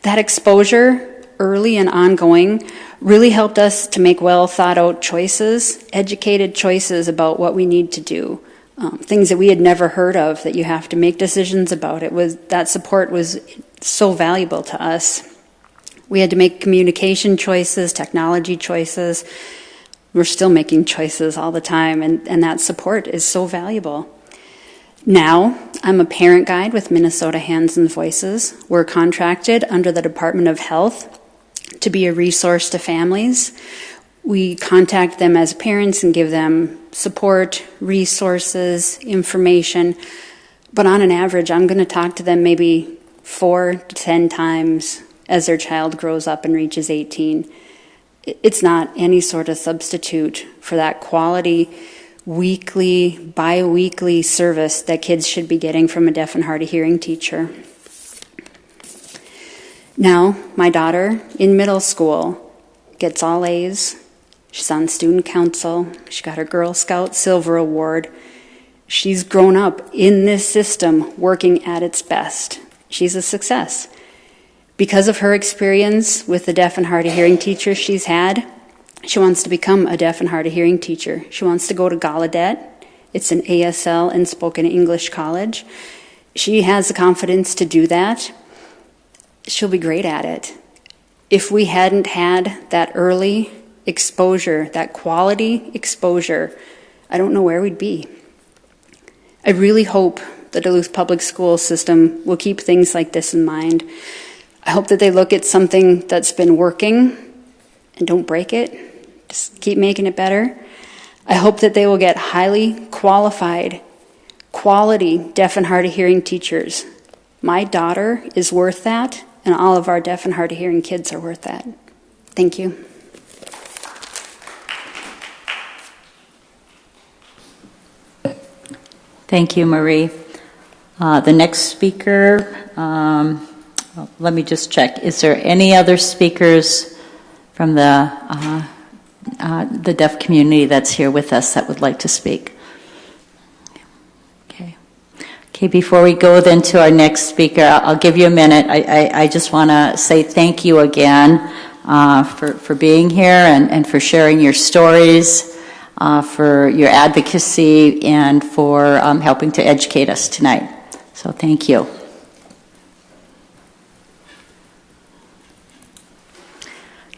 that exposure, early and ongoing, really helped us to make well thought out choices, educated choices about what we need to do. Things that we had never heard of that you have to make decisions about. That support was so valuable to us. We had to make communication choices, technology choices. We're still making choices all the time, and that support is so valuable. Now, I'm a parent guide with Minnesota Hands and Voices. We're contracted under the Department of Health to be a resource to families. We contact them as parents and give them support, resources, information. But on an average, I'm going to talk to them maybe 4 to 10 times as their child grows up and reaches 18. It's not any sort of substitute for that quality weekly, bi-weekly service that kids should be getting from a deaf and hard of hearing teacher. Now, my daughter in middle school gets all A's. She's on student council. She got her Girl Scout Silver Award. She's grown up in this system working at its best. She's a success. Because of her experience with the deaf and hard of hearing teacher she's had, she wants to become a deaf and hard of hearing teacher. She wants to go to Gallaudet. It's an ASL and spoken English college. She has the confidence to do that. She'll be great at it. If we hadn't had that early exposure, that quality exposure, I don't know where we'd be. I really hope the Duluth Public School system will keep things like this in mind. I hope that they look at something that's been working and don't break it. Just keep making it better. I hope that they will get highly qualified, quality deaf and hard of hearing teachers. My daughter is worth that, and all of our deaf and hard of hearing kids are worth that. Thank you. Thank you, Marie. The next speaker, let me just check. Is there any other speakers from the deaf community that's here with us that would like to speak? Okay, before we go then to our next speaker, I'll give you a minute. I just want to say thank you again for being here and for sharing your stories, for your advocacy, and for helping to educate us tonight. So thank you.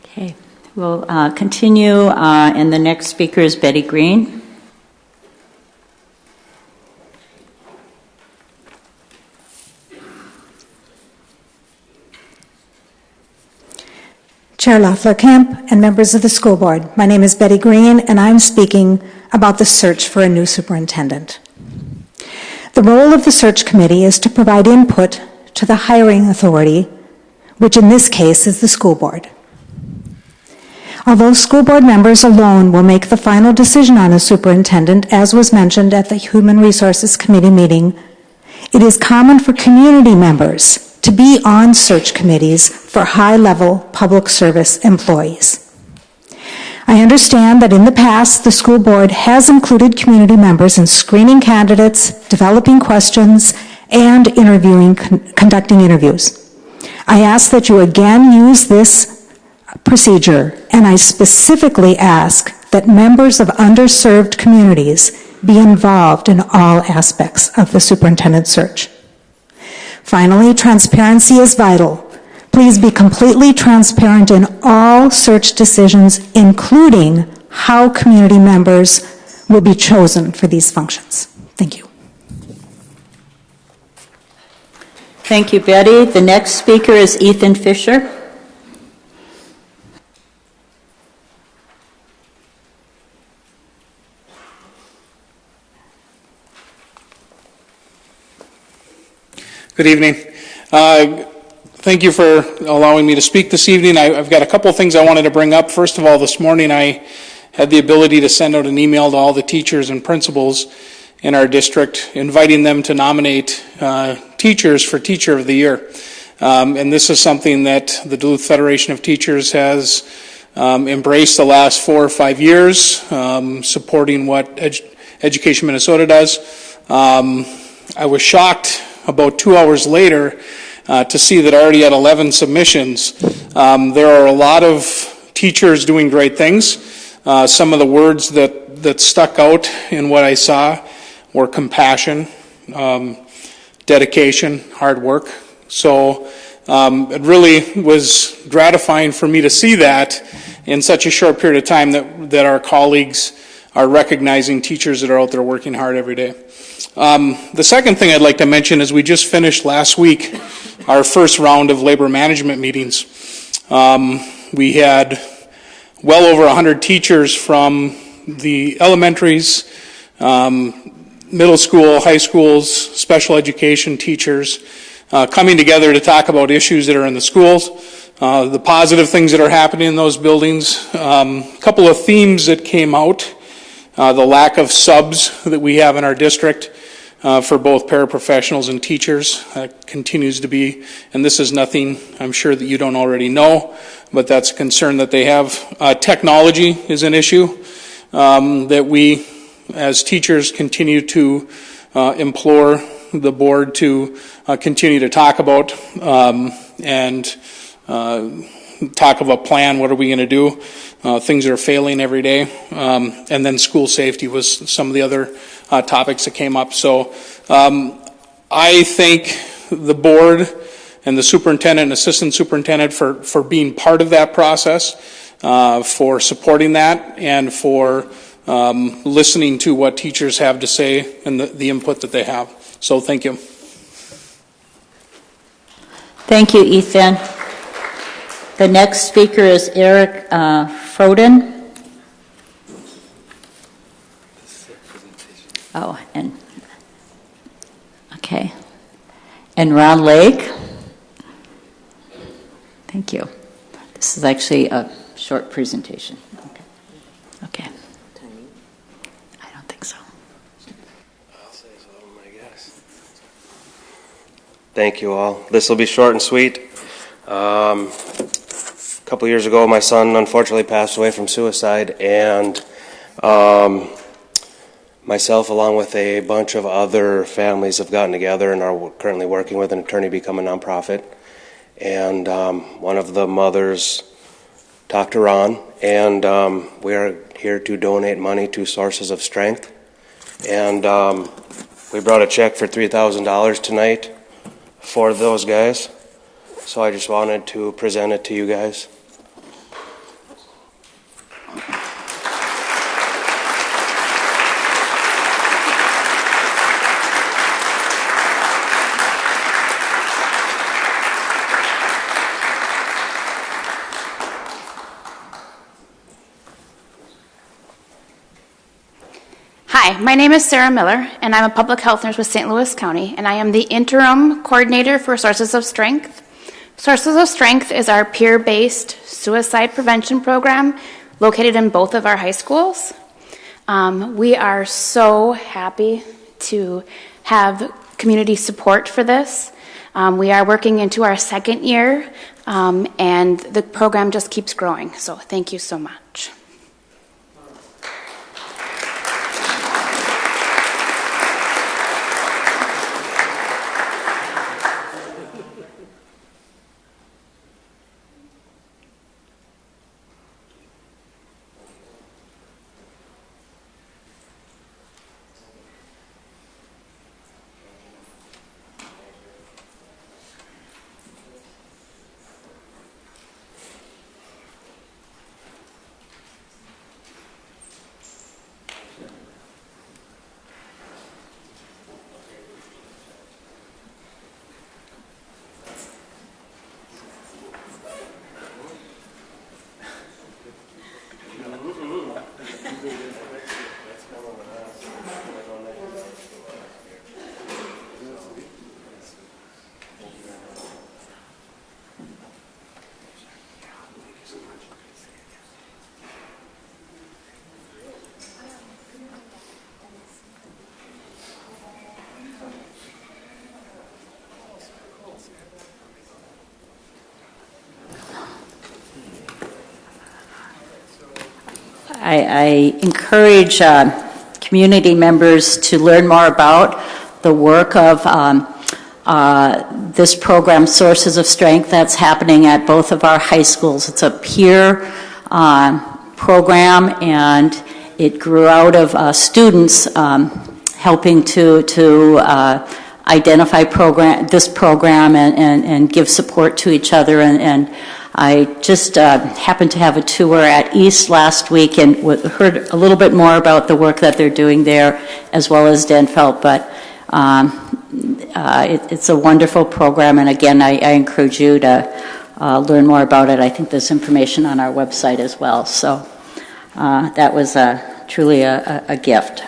Okay, we'll continue, and the next speaker is Betty Green. Chair Loeffler-Kemp and members of the school board, my name is Betty Green, and I'm speaking about the search for a new superintendent. The role of the search committee is to provide input to the hiring authority, which in this case is the school board. Although school board members alone will make the final decision on a superintendent, as was mentioned at the Human Resources Committee meeting, it is common for community members to be on search committees for high-level public service employees. I understand that in the past, the school board has included community members in screening candidates, developing questions, and conducting interviews. I ask that you again use this procedure, and I specifically ask that members of underserved communities be involved in all aspects of the superintendent search. Finally, transparency is vital. Please be completely transparent in all search decisions, including how community members will be chosen for these functions. Thank you. Thank you, Betty. The next speaker is Ethan Fisher. Good evening. Thank you for allowing me to speak this evening. I've got a couple of things I wanted to bring up. First of all, this morning I had the ability to send out an email to all the teachers and principals in our district, inviting them to nominate teachers for Teacher of the Year. And this is something that the Duluth Federation of Teachers has embraced the last 4 or 5 years, supporting what Education Minnesota does. I was shocked about 2 hours later to see that I already had 11 submissions. There are a lot of teachers doing great things. Some of the words that stuck out in what I saw were compassion, dedication, hard work. So it really was gratifying for me to see that in such a short period of time that our colleagues are recognizing teachers that are out there working hard every day. The second thing I'd like to mention is we just finished last week our first round of labor management meetings. We had well over 100 teachers from the elementaries, middle school, high schools, special education teachers coming together to talk about issues that are in the schools, the positive things that are happening in those buildings. A couple of themes that came out, the lack of subs that we have in our district for both paraprofessionals and teachers continues to be, and this is nothing I'm sure that you don't already know, but that's a concern that they have. Technology is an issue that we as teachers continue to implore the board to continue to talk about and talk of a plan. What are we going to do? Things are failing every day. And then school safety was some of the other topics that came up. So I thank the board and the superintendent and assistant superintendent for being part of that process, for supporting that, and for listening to what teachers have to say and the input that they have. So thank you. Thank you, Ethan. The next speaker is Eric Froden. Oh, and okay. And Ron Lake. Thank you. This is actually a short presentation. Okay. I don't think so. I'll say something, I guess. Thank you all. This will be short and sweet. A couple years ago, my son unfortunately passed away from suicide, and myself, along with a bunch of other families, have gotten together and are currently working with an attorney to become a nonprofit. And one of the mothers talked to Ron, and we are here to donate money to Sources of Strength. And we brought a check for $3,000 tonight for those guys. So I just wanted to present it to you guys. Hi, my name is Sarah Miller, and I'm a public health nurse with St. Louis County, and I am the interim coordinator for Sources of Strength. Sources of Strength is our peer-based suicide prevention program located in both of our high schools. We are so happy to have community support for this. We are working into our second year, and the program just keeps growing, so thank you so much. I encourage community members to learn more about the work of this program, Sources of Strength, that's happening at both of our high schools. It's a peer program, and it grew out of students helping to identify this program and give support to each other. And I just happened to have a tour at East last week and heard a little bit more about the work that they're doing there, as well as Denfeld. But it's a wonderful program, and again, I encourage you to learn more about it. I think there's information on our website as well. So that was truly a gift.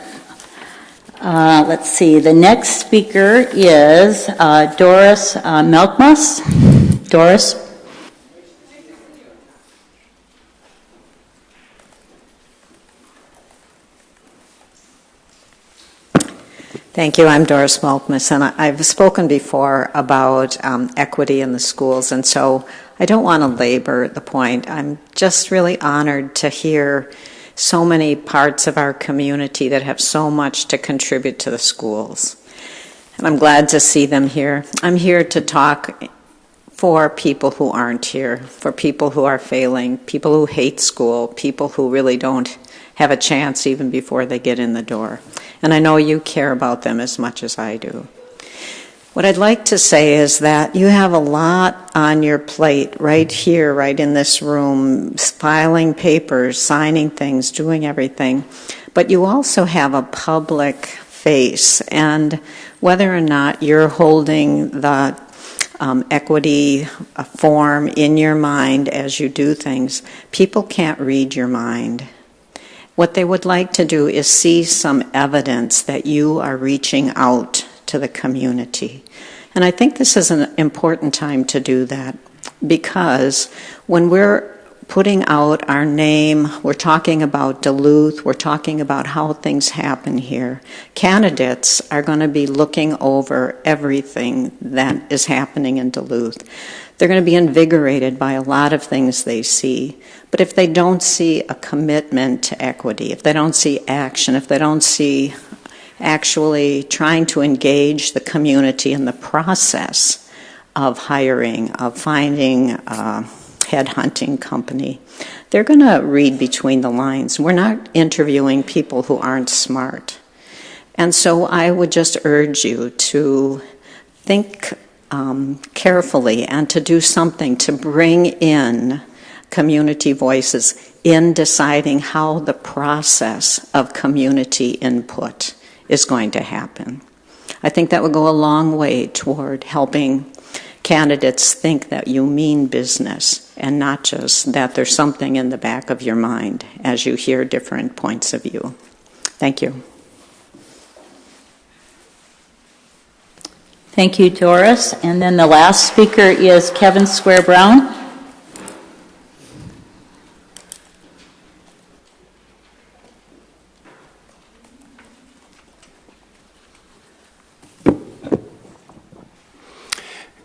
Let's see, the next speaker is Doris Melkmus. Doris? Thank you. I'm Doris Malkmus, and I've spoken before about equity in the schools, and so I don't want to labor the point. I'm just really honored to hear so many parts of our community that have so much to contribute to the schools, and I'm glad to see them here. I'm here to talk for people who aren't here, for people who are failing, people who hate school, people who really don't have a chance even before they get in the door. And I know you care about them as much as I do. What I'd like to say is that you have a lot on your plate right here, right in this room, filing papers, signing things, doing everything. But you also have a public face, and whether or not you're holding the equity form in your mind as you do things, people can't read your mind. What they would like to do is see some evidence that you are reaching out to the community. And I think this is an important time to do that, because when we're putting out our name, we're talking about Duluth, we're talking about how things happen here. Candidates are going to be looking over everything that is happening in Duluth. They're going to be invigorated by a lot of things they see. But if they don't see a commitment to equity, if they don't see action, if they don't see actually trying to engage the community in the process of hiring, of finding a headhunting company, they're going to read between the lines. We're not interviewing people who aren't smart. And so I would just urge you to think carefully and to do something to bring in community voices in deciding how the process of community input is going to happen. I think that would go a long way toward helping candidates think that you mean business and not just that there's something in the back of your mind as you hear different points of view. Thank you. Thank you, Doris. And then the last speaker is Kevin Square Brown.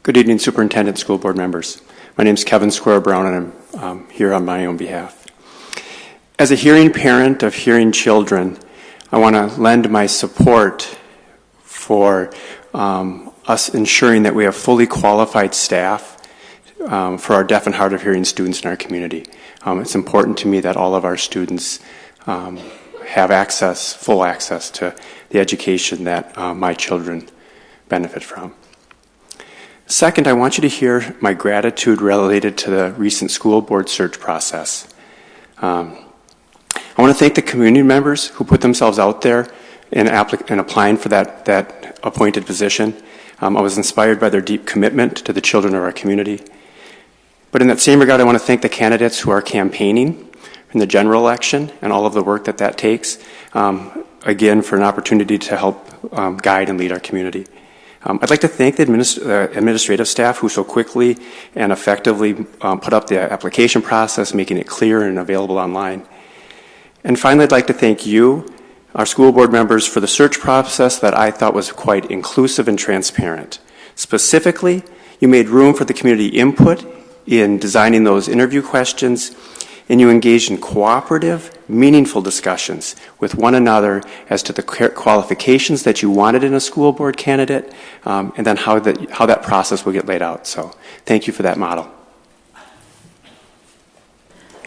Good evening, Superintendent, school board members. My name is Kevin Square Brown, and I'm here on my own behalf. As a hearing parent of hearing children, I want to lend my support for us ensuring that we have fully qualified staff for our deaf and hard of hearing students in our community. It's important to me that all of our students have access, full access to the education that my children benefit from. Second, I want you to hear my gratitude related to the recent school board search process. I want to thank the community members who put themselves out there in applying for that appointed position. I was inspired by their deep commitment to the children of our community. But in that same regard, I want to thank the candidates who are campaigning in the general election and all of the work that takes, again, for an opportunity to help guide and lead our community. I'd like to thank the administrative staff who so quickly and effectively put up the application process, making it clear and available online. And finally, I'd like to thank you, our school board members, for the search process that I thought was quite inclusive and transparent. Specifically, you made room for the community input in designing those interview questions, and you engaged in cooperative, meaningful discussions with one another as to the qualifications that you wanted in a school board candidate, and then how that process will get laid out. So thank you for that model.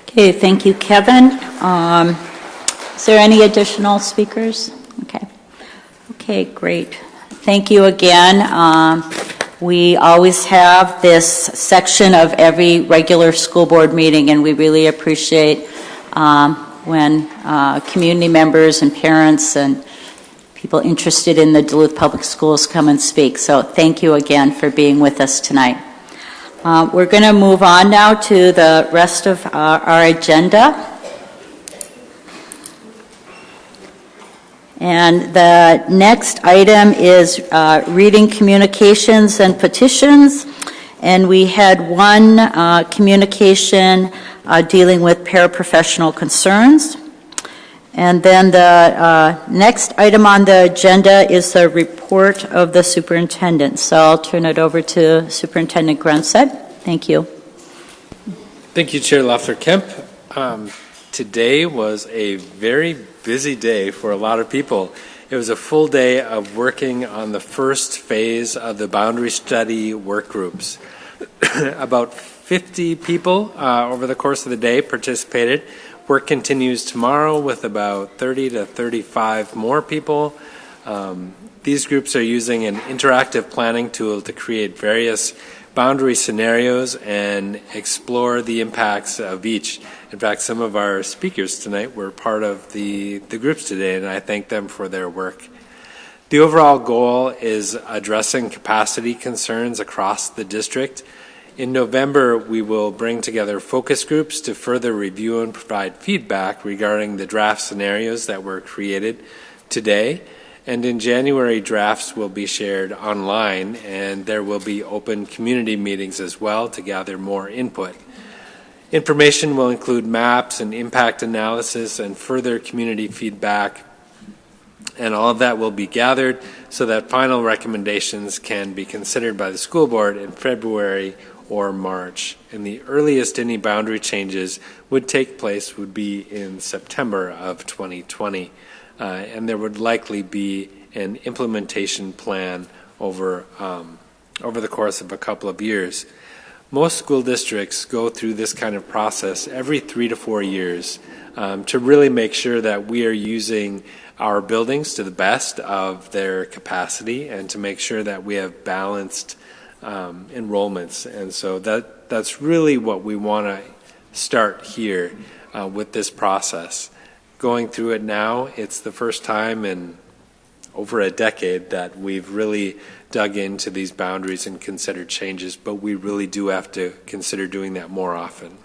Okay, thank you, Kevin. Is there any additional speakers? Okay, great. Thank you again. We always have this section of every regular school board meeting, and we really appreciate when community members and parents and people interested in the Duluth Public Schools come and speak. So thank you again for being with us tonight. We're going to move on now to the rest of our agenda. And the next item is reading communications and petitions. And we had one communication dealing with paraprofessional concerns. And then the next item on the agenda is the report of the superintendent. So I'll turn it over to Superintendent Grunstead. Thank you. Thank you, Chair Loeffler-Kemp. Today was a very busy day for a lot of people. It was a full day of working on the first phase of the boundary study work groups. About 50 people over the course of the day participated. Work continues tomorrow with about 30 to 35 more people. These groups are using an interactive planning tool to create various boundary scenarios and explore the impacts of each. In fact, some of our speakers tonight were part of the groups today, and I thank them for their work. The overall goal is addressing capacity concerns across the district. In November, we will bring together focus groups to further review and provide feedback regarding the draft scenarios that were created today. And in January, drafts will be shared online, and there will be open community meetings as well to gather more input. Information will include maps and impact analysis and further community feedback, and all of that will be gathered so that final recommendations can be considered by the school board in February or March. And the earliest any boundary changes would take place would be in September of 2020. And there would likely be an implementation plan over the course of a couple of years. Most school districts go through this kind of process every 3 to 4 years to really make sure that we are using our buildings to the best of their capacity and to make sure that we have balanced enrollments. And so that's really what we want to start here with this process. Going through it now, it's the first time in over a decade that we've really dug into these boundaries and considered changes, but we really do have to consider doing that more often.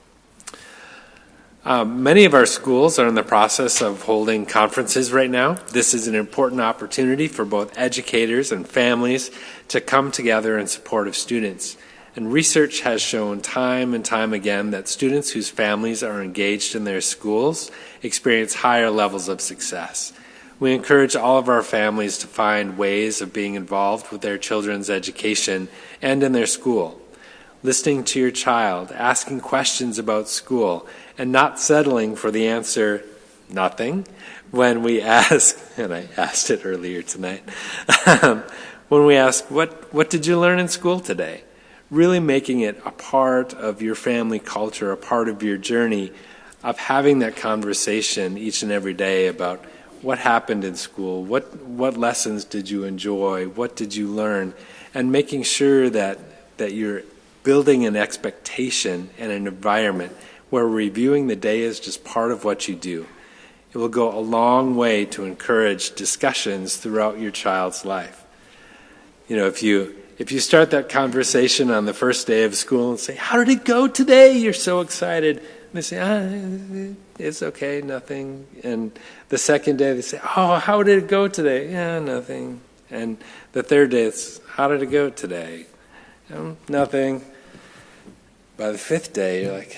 Many of our schools are in the process of holding conferences right now. This is an important opportunity for both educators and families to come together in support of students. And research has shown time and time again that students whose families are engaged in their schools experience higher levels of success. We encourage all of our families to find ways of being involved with their children's education and in their school. Listening to your child, asking questions about school, and not settling for the answer, nothing, when we ask, and I asked it earlier tonight, when we ask, what did you learn in school today? Really making it a part of your family culture, a part of your journey of having that conversation each and every day about what happened in school, what lessons did you enjoy, what did you learn, and making sure that you're building an expectation and an environment where reviewing the day is just part of what you do. It will go a long way to encourage discussions throughout your child's life. You know, if you start that conversation on the first day of school and say, "How did it go today?" You're so excited. And they say, "It's okay, nothing." And the second day they say, "Oh, how did it go today?" "Yeah, nothing." And the third day it's, "How did it go today?" "Nothing." By the fifth day you're like,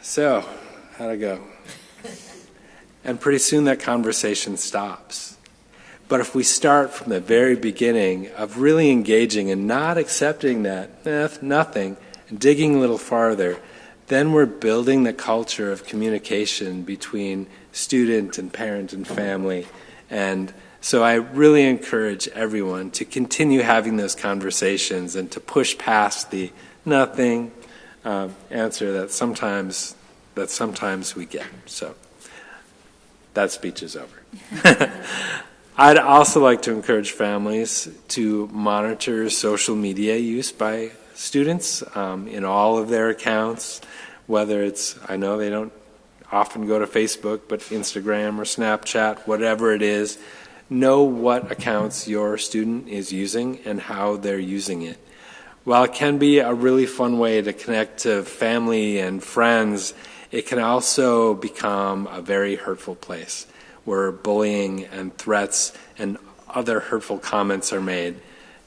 "So, how'd it go?" And pretty soon that conversation stops. But if we start from the very beginning of really engaging and not accepting that nothing, and digging a little farther, then we're building the culture of communication between student and parent and family. And so I really encourage everyone to continue having those conversations and to push past the nothing answer that sometimes we get. So that speech is over. I'd also like to encourage families to monitor social media use by students in all of their accounts, whether it's, I know they don't often go to Facebook, but Instagram or Snapchat, whatever it is. Know what accounts your student is using and how they're using it. While it can be a really fun way to connect to family and friends, it can also become a very hurtful place where bullying and threats and other hurtful comments are made.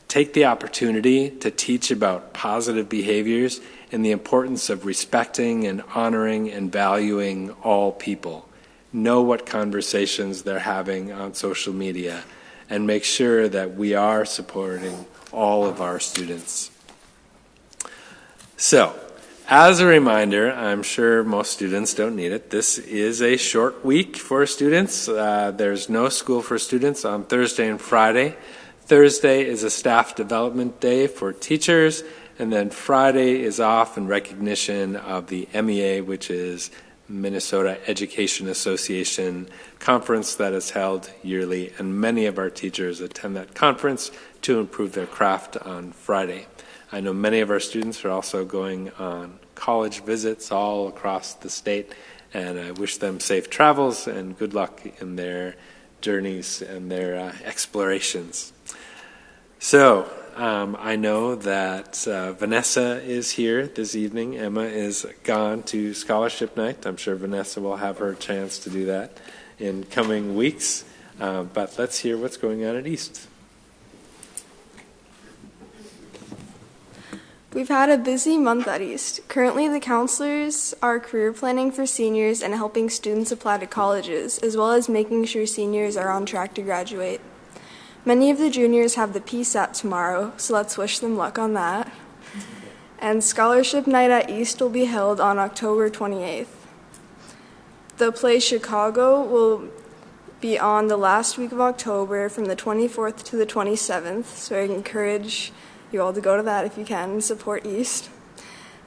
Take the opportunity to teach about positive behaviors and the importance of respecting and honoring and valuing all people. Know what conversations they're having on social media and make sure that we are supporting all of our students. So, as a reminder, I'm sure most students don't need it, this is a short week for students. There's no school for students on Thursday and Friday. Thursday is a staff development day for teachers, and then Friday is off in recognition of the MEA, which is Minnesota Education Association conference that is held yearly, and many of our teachers attend that conference to improve their craft on Friday. I know many of our students are also going on college visits all across the state, and I wish them safe travels and good luck in their journeys and their explorations. So, I know that Vanessa is here this evening. Emma is gone to scholarship night. I'm sure Vanessa will have her chance to do that in coming weeks. But let's hear what's going on at East. We've had a busy month at East. Currently, the counselors are career planning for seniors and helping students apply to colleges, as well as making sure seniors are on track to graduate. Many of the juniors have the PSAT tomorrow, so let's wish them luck on that. And Scholarship Night at East will be held on October 28th. The play Chicago will be on the last week of October from the 24th to the 27th, so I encourage you all to go to that if you can and support East.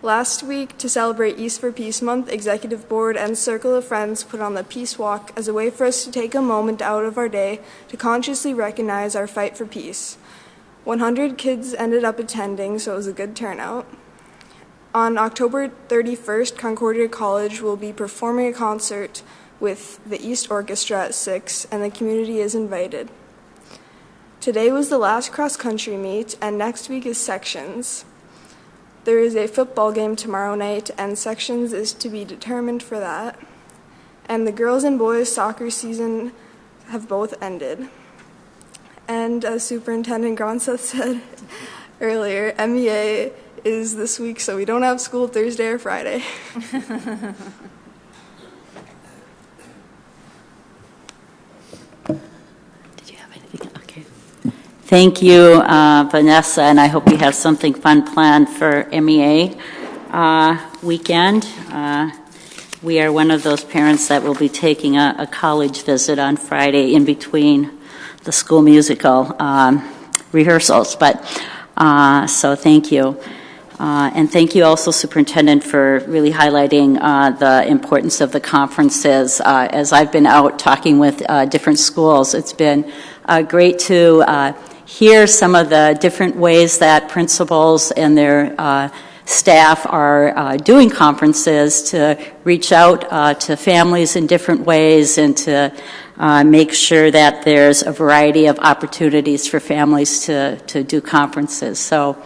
Last week, to celebrate East for Peace Month, Executive Board and Circle of Friends put on the Peace Walk as a way for us to take a moment out of our day to consciously recognize our fight for peace. 100 kids ended up attending, so it was a good turnout. On October 31st, Concordia College will be performing a concert with the East Orchestra at 6, and the community is invited. Today was the last cross-country meet, and next week is sections. There is a football game tomorrow night, and sections is to be determined for that. And the girls and boys soccer season have both ended. And as Superintendent Gronseth said earlier, MEA is this week, so we don't have school Thursday or Friday. Thank you, Vanessa, and I hope you have something fun planned for MEA weekend. We are one of those parents that will be taking a college visit on Friday in between the school musical rehearsals. But so thank you. And thank you also, Superintendent, for really highlighting the importance of the conferences. As I've been out talking with different schools, it's been great to hear some of the different ways that principals and their staff are doing conferences to reach out to families in different ways and to make sure that there's a variety of opportunities for families to do conferences. So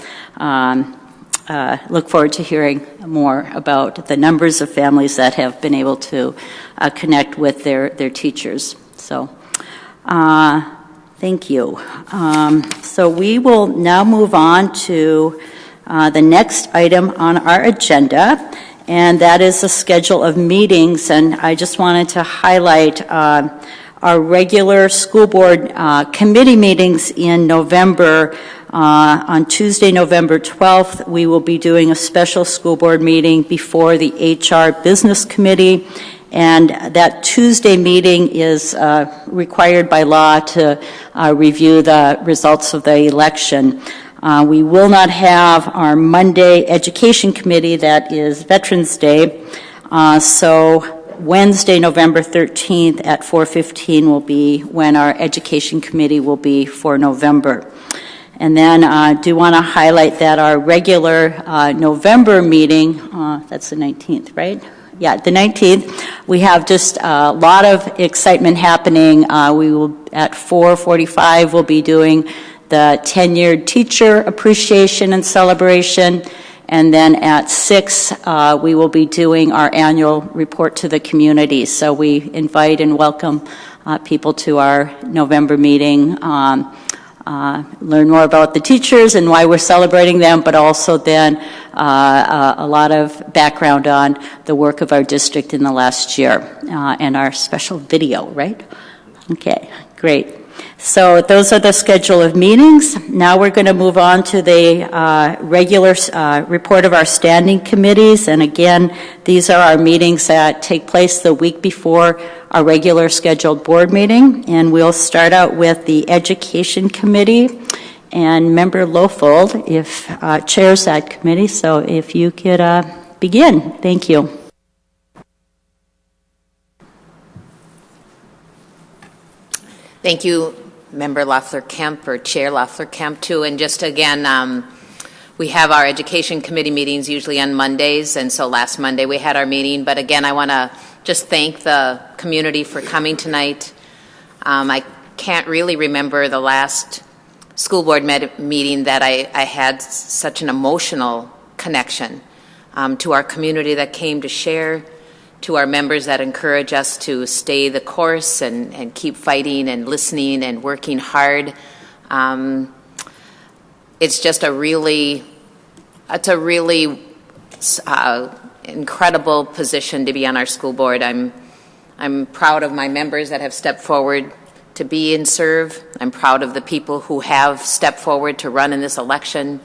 look forward to hearing more about the numbers of families that have been able to connect with their teachers. So thank you. So we will now move on to the next item on our agenda, and that is a schedule of meetings. And I just wanted to highlight our regular school board committee meetings in November On Tuesday, November 12th, we will be doing a special school board meeting before the HR Business Committee, and that Tuesday meeting is required by law to review the results of the election. We will not have our Monday Education Committee, that is Veterans Day, so Wednesday, November 13th at 4:15 will be when our Education Committee will be for November. And then I do want to highlight that our regular November meeting, that's the 19th, right? Yeah, the 19th, we have just a lot of excitement happening. We will, at 4:45, we'll be doing the Tenured Teacher Appreciation and Celebration. And then at 6, we will be doing our annual report to the community. So we invite and welcome people to our November meeting. Learn more about the teachers and why we're celebrating them, but also then a lot of background on the work of our district in the last year and our special video, right? Okay, great. So those are the schedule of meetings. Now we're going to move on to the regular report of our standing committees. And again, these are our meetings that take place the week before our regular scheduled board meeting. And we'll start out with the Education Committee. And Member Lofold chairs that committee. So if you could begin. Thank you. Thank you, Member Loeffler-Kemp, or Chair Loeffler-Kemp, too. And just again, we have our Education Committee meetings usually on Mondays, and so last Monday we had our meeting. But again, I want to just thank the community for coming tonight. I can't really remember the last school board meeting that I had such an emotional connection to our community that came to share, to our members that encourage us to stay the course and keep fighting and listening and working hard. It's just a really incredible position to be on our school board. I'm proud of my members that have stepped forward to be and serve. I'm proud of the people who have stepped forward to run in this election.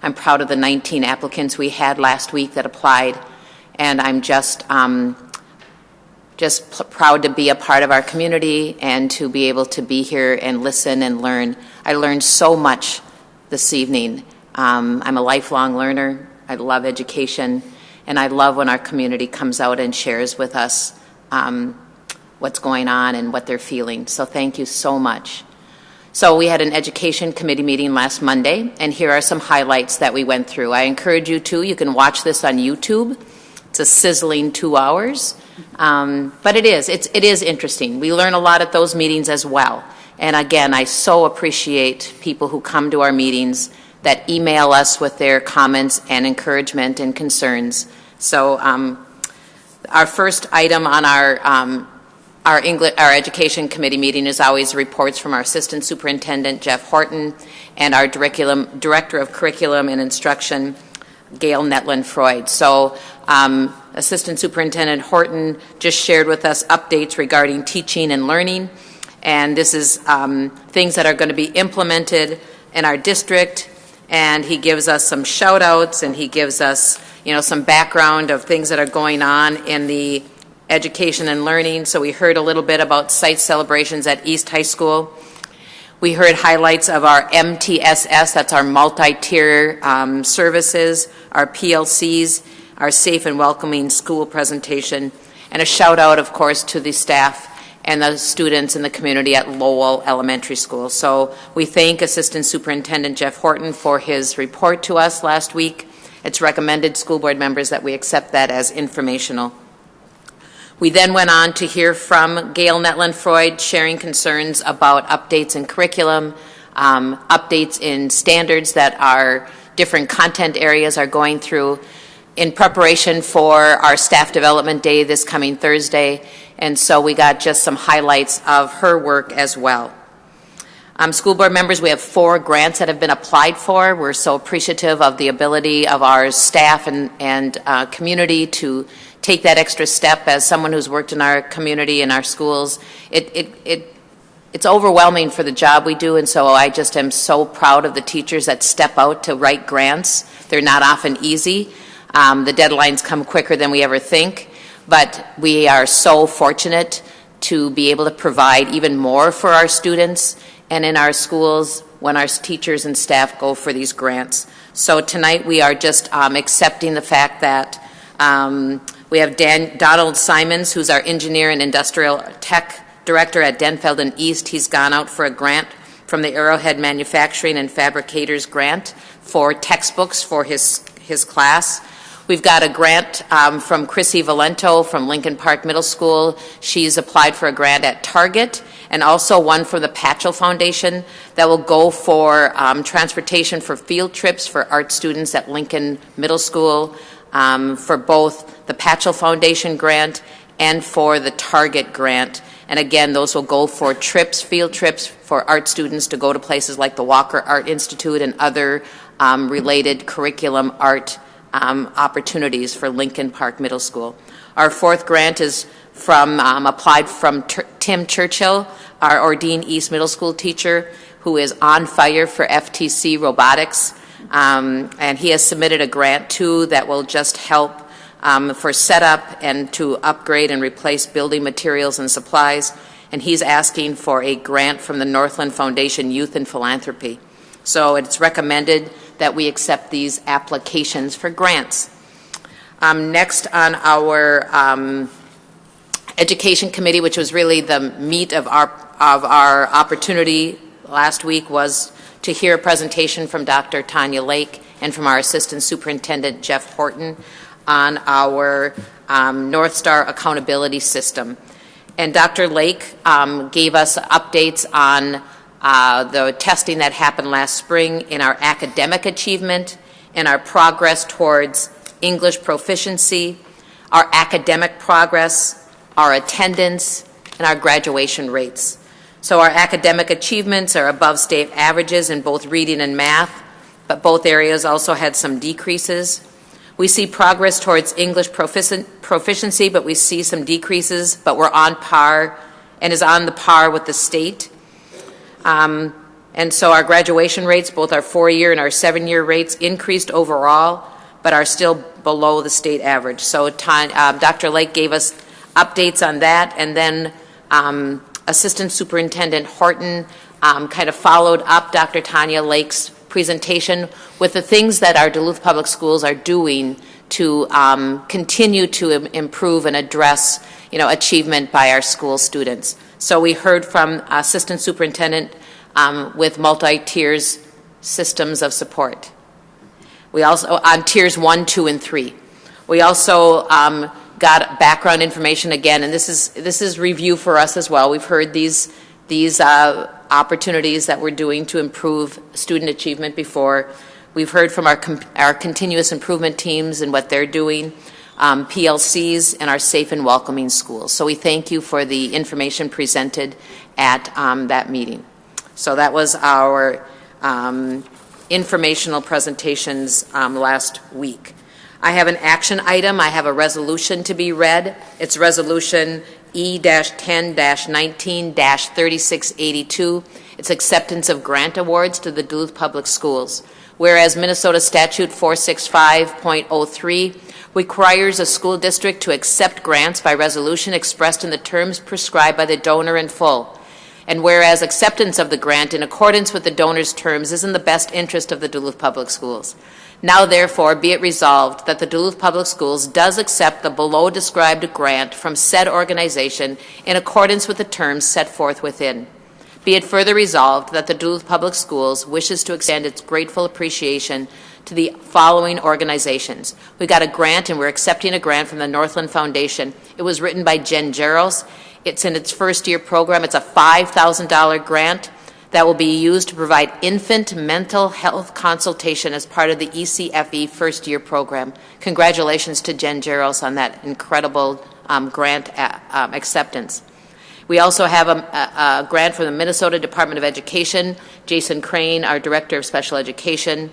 I'm proud of the 19 applicants we had last week that applied. And I'm just proud to be a part of our community and to be able to be here and listen and learn. I learned so much this evening. I'm a lifelong learner. I love education, and I love when our community comes out and shares with us what's going on and what they're feeling. So thank you so much. So we had an Education Committee meeting last Monday, and here are some highlights that we went through. I encourage you to. You can watch this on YouTube. It's a sizzling 2 hours, but it is interesting. We learn a lot at those meetings as well. And again, I so appreciate people who come to our meetings that email us with their comments and encouragement and concerns. So our first item on our Education Committee meeting is always reports from our Assistant Superintendent, Jeff Horton, and our Director of Curriculum and Instruction, Gail Matlin Freud. So Assistant Superintendent Horton just shared with us updates regarding teaching and learning, and this is things that are going to be implemented in our district, and he gives us some shout outs, and he gives us some background of things that are going on in the education and learning. So we heard a little bit about site celebrations at East High School. We heard highlights of our MTSS, that's our multi-tier services, our PLCs, our safe and welcoming school presentation, and a shout out, of course, to the staff and the students in the community at Lowell Elementary School. So we thank Assistant Superintendent Jeff Horton for his report to us last week. It's recommended, school board members, that we accept that as informational. We then went on to hear from Gail Matlin Freud sharing concerns about updates in curriculum, updates in standards that our different content areas are going through in preparation for our staff development day this coming Thursday. And so we got just some highlights of her work as well. School board members, we have 4 grants that have been applied for. We're so appreciative of the ability of our staff and community to take that extra step. As someone who's worked in our community and our schools, it it's overwhelming for the job we do, and so I just am so proud of the teachers that step out to write grants. They're not often easy. The deadlines come quicker than we ever think, but we are so fortunate to be able to provide even more for our students and in our schools when our teachers and staff go for these grants. So tonight we are just accepting the fact that we have Donald Simons, who's our engineer and industrial tech director at Denfeld and East. He's gone out for a grant from the Arrowhead Manufacturing and Fabricators Grant for textbooks for his class. We've got a grant from Chrissy Valento from Lincoln Park Middle School. She's applied for a grant at Target, and also one from the Patchell Foundation that will go for transportation for field trips for art students at Lincoln Middle School, for both the Patchell Foundation grant and for the Target grant. And again, those will go for trips, field trips for art students to go to places like the Walker Art Institute and other related curriculum art opportunities for Lincoln Park Middle School. Our fourth grant is applied from Tim Churchill, our Ordine East Middle School teacher, who is on fire for FTC robotics. And he has submitted a grant too that will just help for setup and to upgrade and replace building materials and supplies. And he's asking for a grant from the Northland Foundation Youth and Philanthropy. So it's recommended that we accept these applications for grants. Next on our Education Committee, which was really the meat of our opportunity last week, was to hear a presentation from Dr. Tanya Lake and from our Assistant Superintendent Jeff Horton on our North Star accountability system. And Dr. Lake gave us updates on the testing that happened last spring in our academic achievement and our progress towards English proficiency, our academic progress, our attendance, and our graduation rates. So our academic achievements are above state averages in both reading and math, but both areas also had some decreases. We see progress towards English proficiency, but we see some decreases, but we're on par and is on the par with the state. And so our graduation rates, both our 4-year and our 7-year rates, increased overall, but are still below the state average. So Dr. Lake gave us updates on that, and then Assistant Superintendent Horton kind of followed up Dr. Tanya Lake's presentation with the things that our Duluth Public Schools are doing to continue to improve and address, achievement by our school students. So we heard from Assistant Superintendent with multi-tiers systems of support. We also, on tiers 1, 2, and 3. We also got background information again, and this is review for us as well. We've heard these opportunities that we're doing to improve student achievement before. We've heard from our continuous improvement teams and what they're doing, PLCs, and our safe and welcoming schools. So we thank you for the information presented at that meeting. So that was our informational presentations last week. I have an action item. I have a resolution to be read. It's Resolution E-10-19-3682. It's acceptance of grant awards to the Duluth Public Schools. Whereas Minnesota Statute 465.03 requires a school district to accept grants by resolution expressed in the terms prescribed by the donor in full. And whereas acceptance of the grant in accordance with the donor's terms is in the best interest of the Duluth Public Schools. Now, therefore, be it resolved that the Duluth Public Schools does accept the below described grant from said organization in accordance with the terms set forth within. Be it further resolved that the Duluth Public Schools wishes to extend its grateful appreciation to the following organizations. We got a grant, and we're accepting a grant from the Northland Foundation. It was written by Jen Jarrells. It's in its first-year program. It's a $5,000 grant that will be used to provide infant mental health consultation as part of the ECFE first-year program. Congratulations to Jen Jarrells on that incredible grant acceptance. We also have a grant from the Minnesota Department of Education, Jason Crane, our Director of Special Education,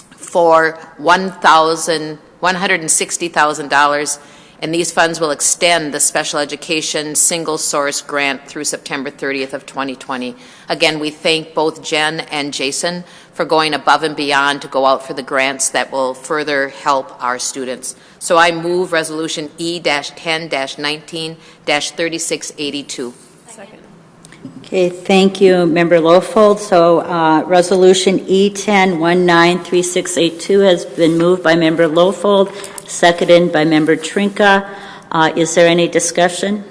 for $160,000 And these funds will extend the special education single source grant through September 30th of 2020. Again, we thank both Jen and Jason for going above and beyond to go out for the grants that will further help our students. So I move Resolution E-10-19-3682. Second. Okay, thank you, Member Lofold. So Resolution E-10-19-3682 has been moved by Member Lofold, seconded by Member Trinka. Is there any discussion?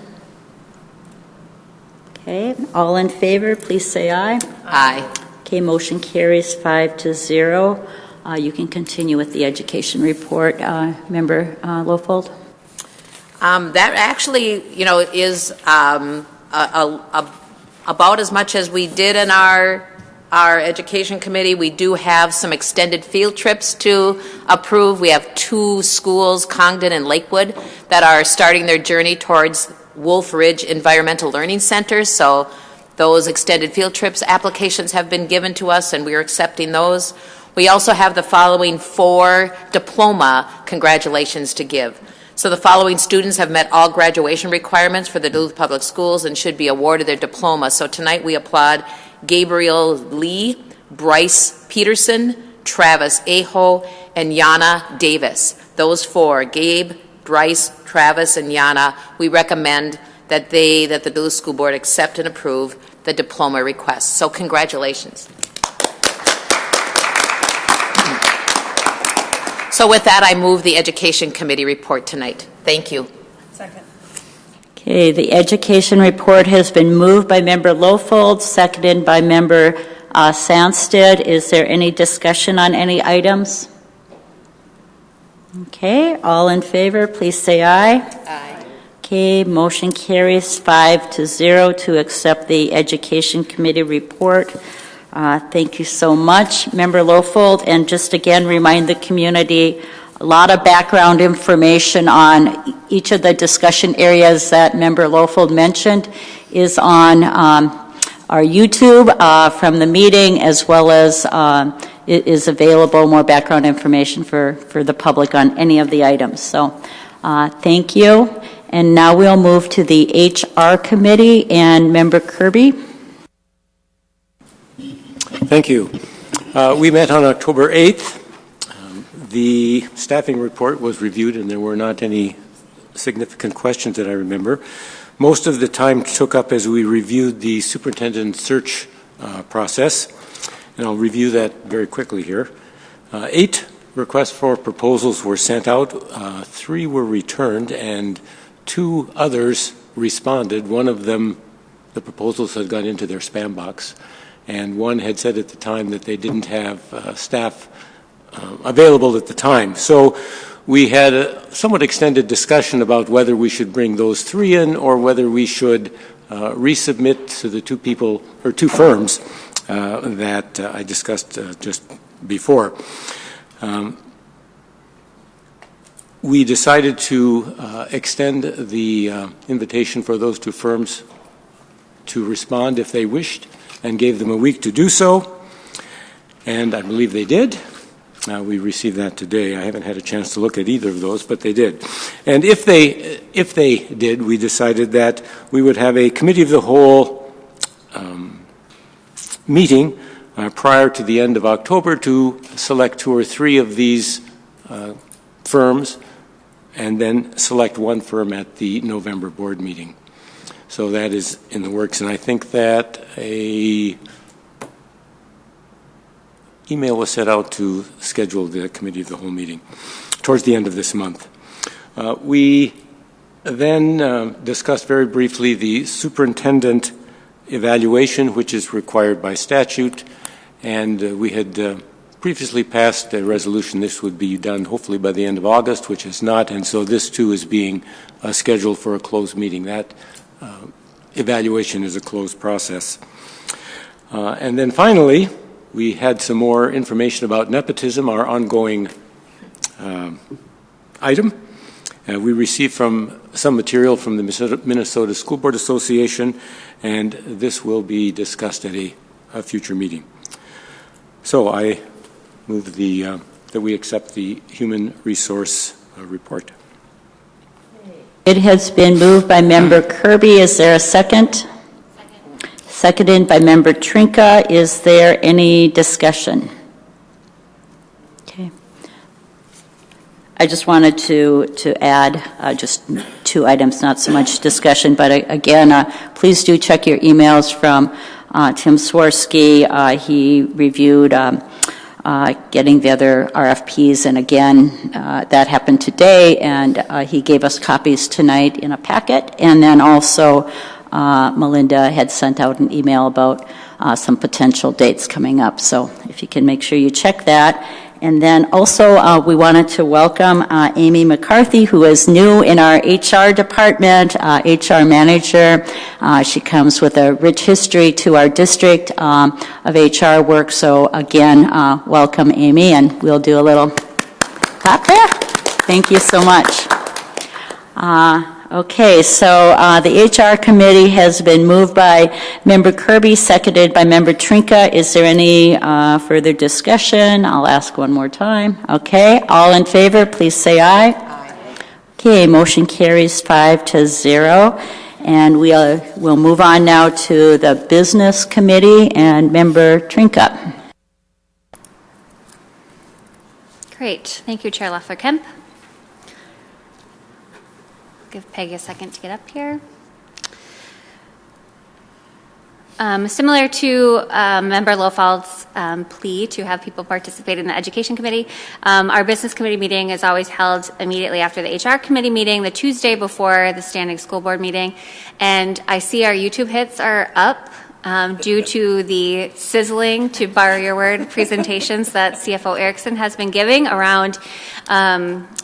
Okay, all in favor, please say aye. Aye. Okay, motion carries 5-0. You can continue with the education report, Member Lofold. That actually, is about as much as we did in our education committee. We do have some extended field trips to approve. We have 2 schools, Congdon and Lakewood, that are starting their journey towards Wolf Ridge Environmental Learning Center. So those extended field trips applications have been given to us, and we are accepting those. We also have the following 4 diploma congratulations to give. So the following students have met all graduation requirements for the Duluth Public Schools and should be awarded their diploma. So tonight we applaud Gabriel Lee, Bryce Peterson, Travis Aho, and Yana Davis. Those 4, Gabe, Bryce, Travis, and Yana, we recommend that the Duluth School Board accept and approve the diploma requests. So congratulations. So with that, I move the Education Committee report tonight. Thank you. Second. Okay, the Education report has been moved by Member Lofold, seconded by Member Sandsted. Is there any discussion on any items? Okay, all in favor, please say aye. Aye. Okay, motion carries 5-0 to accept the Education Committee report. Thank you so much, Member Lofold. And just again, remind the community, a lot of background information on each of the discussion areas that Member Lofold mentioned is on our YouTube from the meeting, as well as it is available, more background information for the public on any of the items. So thank you. And now we'll move to the HR Committee and Member Kirby. Thank you. We met on October 8th. The staffing report was reviewed and there were not any significant questions that I remember. Most of the time took up as we reviewed the superintendent search process, and I'll review that very quickly here. 8 requests for proposals were sent out, 3 were returned, and 2 others responded. One of them, the proposals had gone into their spam box, and one had said at the time that they didn't have staff available at the time. So we had a somewhat extended discussion about whether we should bring those 3 in or whether we should resubmit to the 2 people or 2 firms that I discussed just before. We decided to extend the invitation for those 2 firms to respond if they wished, and gave them a week to do so, and I believe they did. We received that today. I haven't had a chance to look at either of those, but they did. And if they did, we decided that we would have a committee of the whole meeting prior to the end of October to select 2 or 3 of these firms, and then select 1 firm at the November board meeting. So that is in the works, and I think that a email was set out to schedule the committee of the whole meeting towards the end of this month. We then discussed very briefly the superintendent evaluation, which is required by statute, and we had previously passed a resolution this would be done hopefully by the end of August, which is not, and so this too is being scheduled for a closed meeting. That evaluation is a closed process. And then finally, we had some more information about nepotism, our ongoing item. We received some material from the Minnesota School Board Association, and this will be discussed at a future meeting. So I move that we accept the human resource report. It has been moved by Member Kirby. Is there a second? Seconded by Member Trinka. Is there any discussion? Okay. I just wanted to add just 2 items, not so much discussion, but again, please do check your emails from Tim Swirsky. He reviewed getting the other RFPs, and again, that happened today, and he gave us copies tonight in a packet, and then also Melinda had sent out an email about some potential dates coming up, so if you can make sure you check that. And then also we wanted to welcome Amy McCarthy, who is new in our HR department, HR manager. She comes with a rich history to our district of HR work. So again, welcome Amy, and we'll do a little clap there. Thank you so much. Okay, so the HR committee has been moved by Member Kirby, seconded by Member Trinka. Is there any further discussion? I'll ask one more time. Okay, all in favor, please say aye. Aye. Okay, motion carries 5-0. And we'll move on now to the business committee and Member Trinka. Great, thank you, Chair Leffler-Kemp. Give Peggy a second to get up here. Similar to Member Lofald's plea to have people participate in the Education Committee, our Business Committee meeting is always held immediately after the HR Committee meeting, the Tuesday before the Standing School Board meeting. And I see our YouTube hits are up due to the sizzling, to borrow your word, presentations that CFO Erickson has been giving around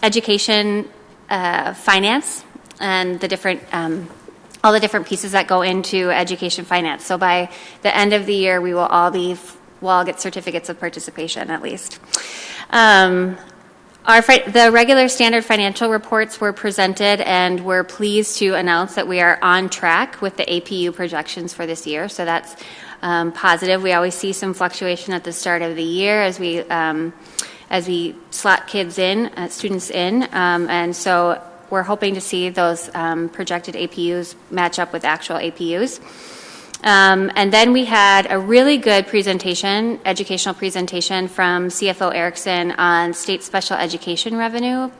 education finance and the different all the different pieces that go into education finance. So by the end of the year, we'll all get certificates of participation at least. The regular standard financial reports were presented, and we're pleased to announce that we are on track with the APU projections for this year. So that's positive. We always see some fluctuation at the start of the year as we slot kids in, students in, and so we're hoping to see those projected APUs match up with actual APUs. And then we had a really good presentation, educational presentation from CFO Erickson on state special education revenue,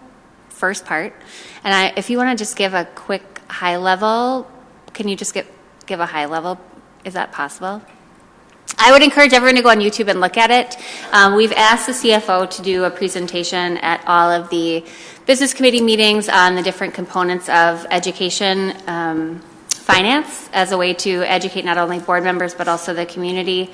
first part. And if you want to just give a quick high level, can you just give a high level? Is that possible? I would encourage everyone to go on YouTube and look at it. We've asked the CFO to do a presentation at all of the business committee meetings on the different components of education finance as a way to educate not only board members but also the community.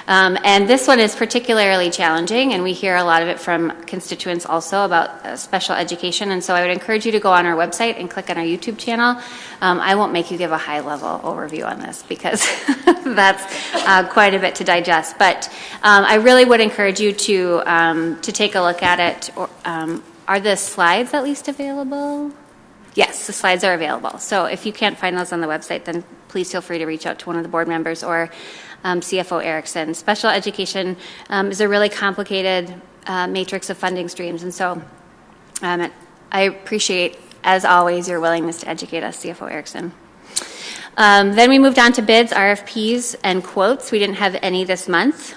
And this one is particularly challenging, and we hear a lot of it from constituents also about special education. And so I would encourage you to go on our website and click on our YouTube channel. I won't make you give a high-level overview on this because that's quite a bit to digest. But I really would encourage you to take a look at it. Are the slides at least available? Yes, the slides are available. So if you can't find those on the website, then please feel free to reach out to one of the board members or CFO Erickson. Special education is a really complicated matrix of funding streams, and so I appreciate, as always, your willingness to educate us, CFO Erickson. Then we moved on to bids, RFPs, and quotes. We didn't have any this month.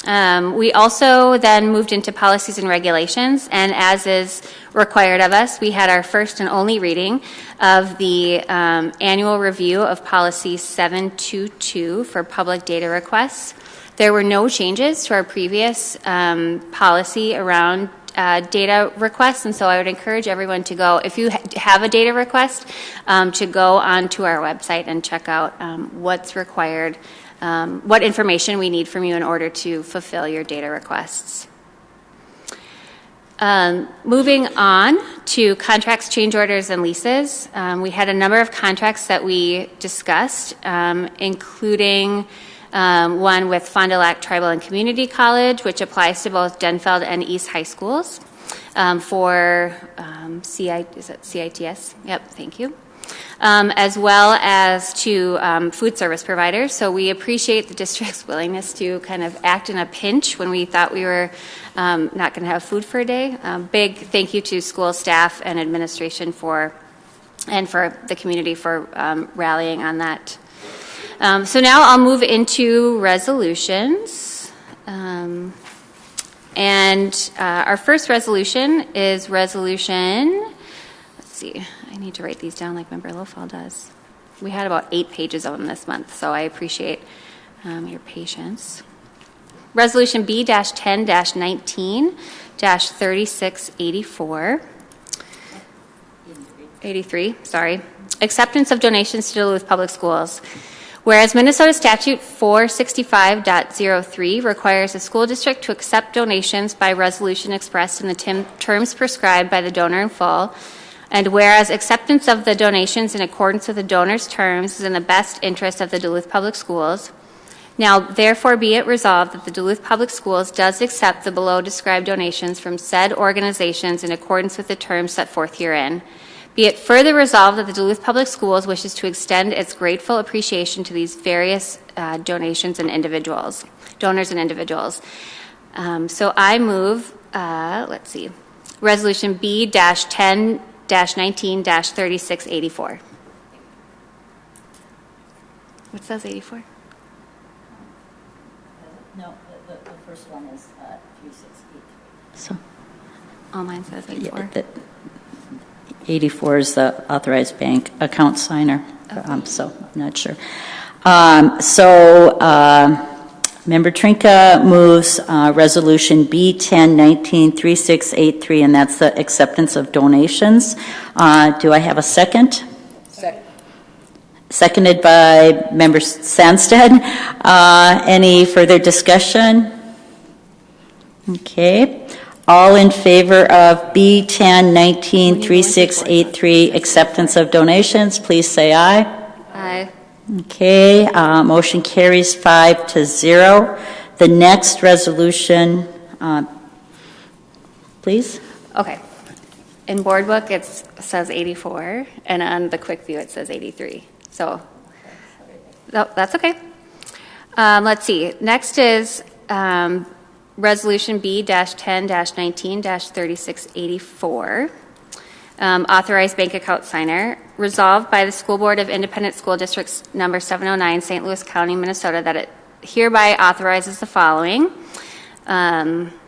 We also then moved into policies and regulations, and as is required of us, we had our first and only reading of the annual review of policy 722 for public data requests. There were no changes to our previous policy around data requests, and so I would encourage everyone to go, if you have a data request, to go onto our website and check out what's required, what information we need from you in order to fulfill your data requests. Moving on to contracts, change orders, and leases. We had a number of contracts that we discussed, including one with Fond du Lac Tribal and Community College, which applies to both Denfeld and East High Schools for is it CITS? Yep, thank you. As well as to food service providers. So we appreciate the district's willingness to kind of act in a pinch when we thought we were not going to have food for a day. Big thank you to school staff and administration for and for the community for rallying on that. So now I'll move into resolutions. And our first resolution is resolution, let's see, I need to write these down like Member Lofall does. We had about 8 pages of them this month, so I appreciate your patience. Resolution B-10-19-3684. 83, sorry. Acceptance of donations to Duluth Public Schools. Whereas Minnesota Statute 465.03 requires a school district to accept donations by resolution expressed in the terms prescribed by the donor in full, and whereas acceptance of the donations in accordance with the donor's terms is in the best interest of the Duluth Public Schools, now therefore be it resolved that the Duluth Public Schools does accept the below described donations from said organizations in accordance with the terms set forth herein. Be it further resolved that the Duluth Public Schools wishes to extend its grateful appreciation to these various donors and individuals. So I move, let's see, Resolution B-10-19-3684. What says 84? No, the first one is 3683. So, all mine says 84. Yeah, 84 is the authorized bank account signer, so I'm not sure. Member Trinka moves Resolution B-10-19-3683, and that's the acceptance of donations. Do I have a second? Second. Seconded by Member Sandstead. Any further discussion? Okay. All in favor of B-10-19-3683, acceptance of donations, please say aye. Aye. Okay, motion carries 5-0. The next resolution, please. Okay. In board book, it says 84, and on the quick view, it says 83. So that's okay. Let's see. Next is Resolution B-10-19-3684, authorized bank account signer, resolved by the School Board of Independent School Districts number 709, St. Louis County, Minnesota, that it hereby authorizes the following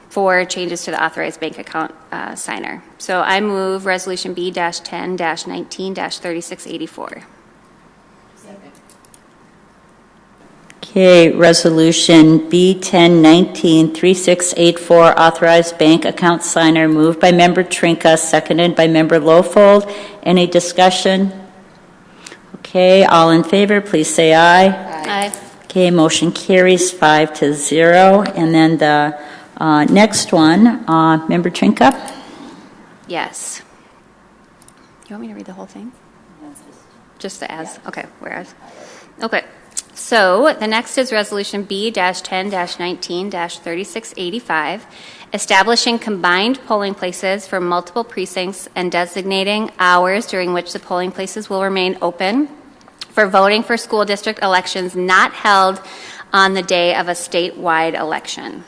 for changes to the authorized bank account signer. So I move Resolution B-10-19-3684. Okay, Resolution B-10-19-3684, authorized bank account signer, moved by Member Trinka, seconded by Member Lofold. Any discussion? Okay, all in favor, please say aye. Aye. Okay, motion carries 5-0. And then the next one, Member Trinka? Yes. You want me to read the whole thing? Just the as? Okay, whereas. Okay. So the next is Resolution B-10-19-3685, establishing combined polling places for multiple precincts and designating hours during which the polling places will remain open for voting for school district elections not held on the day of a statewide election.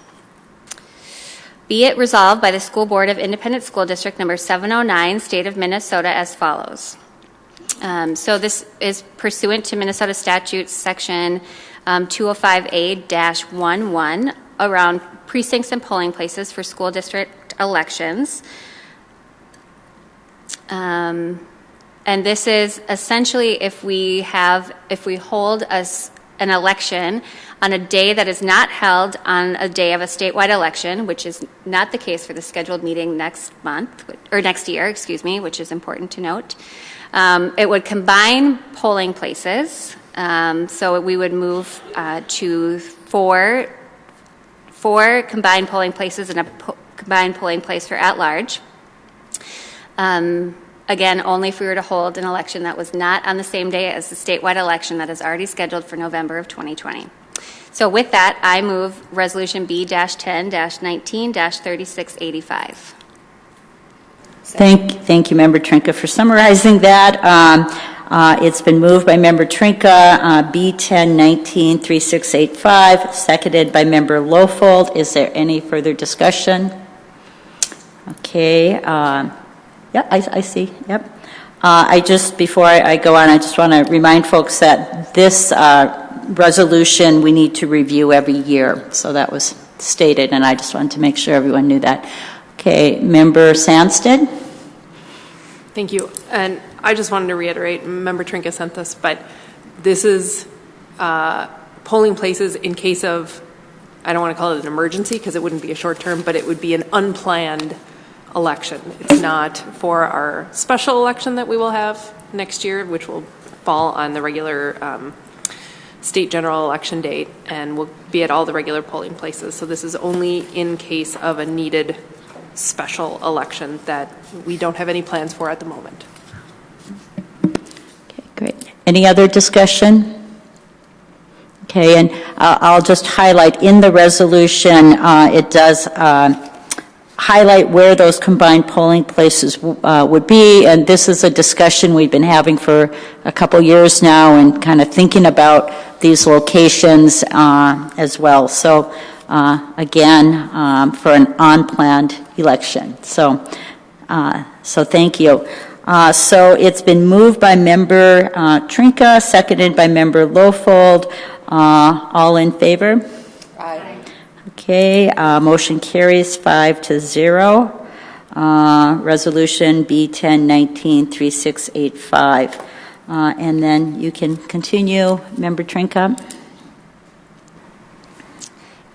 Be it resolved by the School Board of Independent School District number 709, State of Minnesota, as follows. So this is pursuant to Minnesota Statute Section 205A-11 around precincts and polling places for school district elections. And this is essentially if we hold an election on a day that is not held on a day of a statewide election, which is not the case for the scheduled meeting next year, which is important to note. It would combine polling places, so we would move to four combined polling places and a combined polling place for at-large. Again, only if we were to hold an election that was not on the same day as the statewide election that is already scheduled for November of 2020. So with that, I move Resolution B-10-19-3685. Thank you, Member Trinka, for summarizing that. It's been moved by Member Trinka, B-10-19-3685, seconded by Member Lofold. Is there any further discussion? Okay. Yeah, I see. Yep. Before I go on, I just want to remind folks that this resolution we need to review every year. So that was stated, and I just wanted to make sure everyone knew that. Okay, Member Sandsted? Thank you. And I just wanted to reiterate, Member Trinka sent this, but this is polling places in case of, I don't want to call it an emergency because it wouldn't be a short term, but it would be an unplanned election. It's not for our special election that we will have next year, which will fall on the regular state general election date and will be at all the regular polling places. So this is only in case of a needed special election that we don't have any plans for at the moment. Okay, great. Any other discussion? Okay, and I'll just highlight in the resolution, it does highlight where those combined polling places would be, and this is a discussion we've been having for a couple years now and kind of thinking about these locations as well. So again, for an unplanned election. So thank you. So it's been moved by Member Trinka, seconded by Member Lofold. All in favor? Aye. Okay, motion carries 5-0. Resolution B1019-3685. And then you can continue, Member Trinka.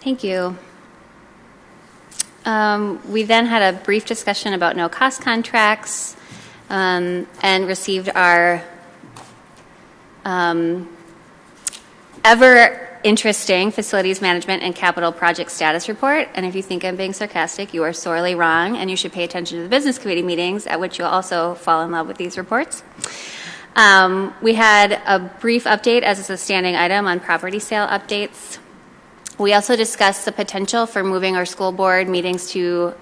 Thank you. We then had a brief discussion about no-cost contracts and received our ever-interesting facilities management and capital project status report. And if you think I'm being sarcastic, you are sorely wrong, and you should pay attention to the business committee meetings, at which you'll also fall in love with these reports. We had a brief update, as is a standing item, on property sale updates. We also discussed the potential for moving our school board meetings to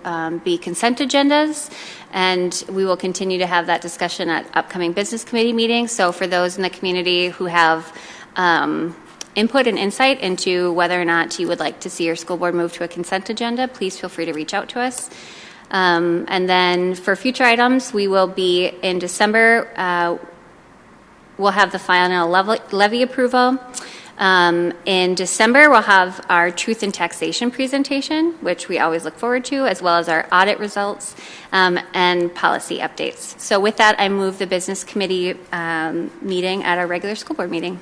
be consent agendas, and we will continue to have that discussion at upcoming business committee meetings. So for those in the community who have input and insight into whether or not you would like to see your school board move to a consent agenda, please feel free to reach out to us. And then for future items, we will be in December, we'll have the final levy approval. In December, we'll have our truth in taxation presentation, which we always look forward to, as well as our audit results and policy updates. So with that, I move the business committee meeting at our regular school board meeting.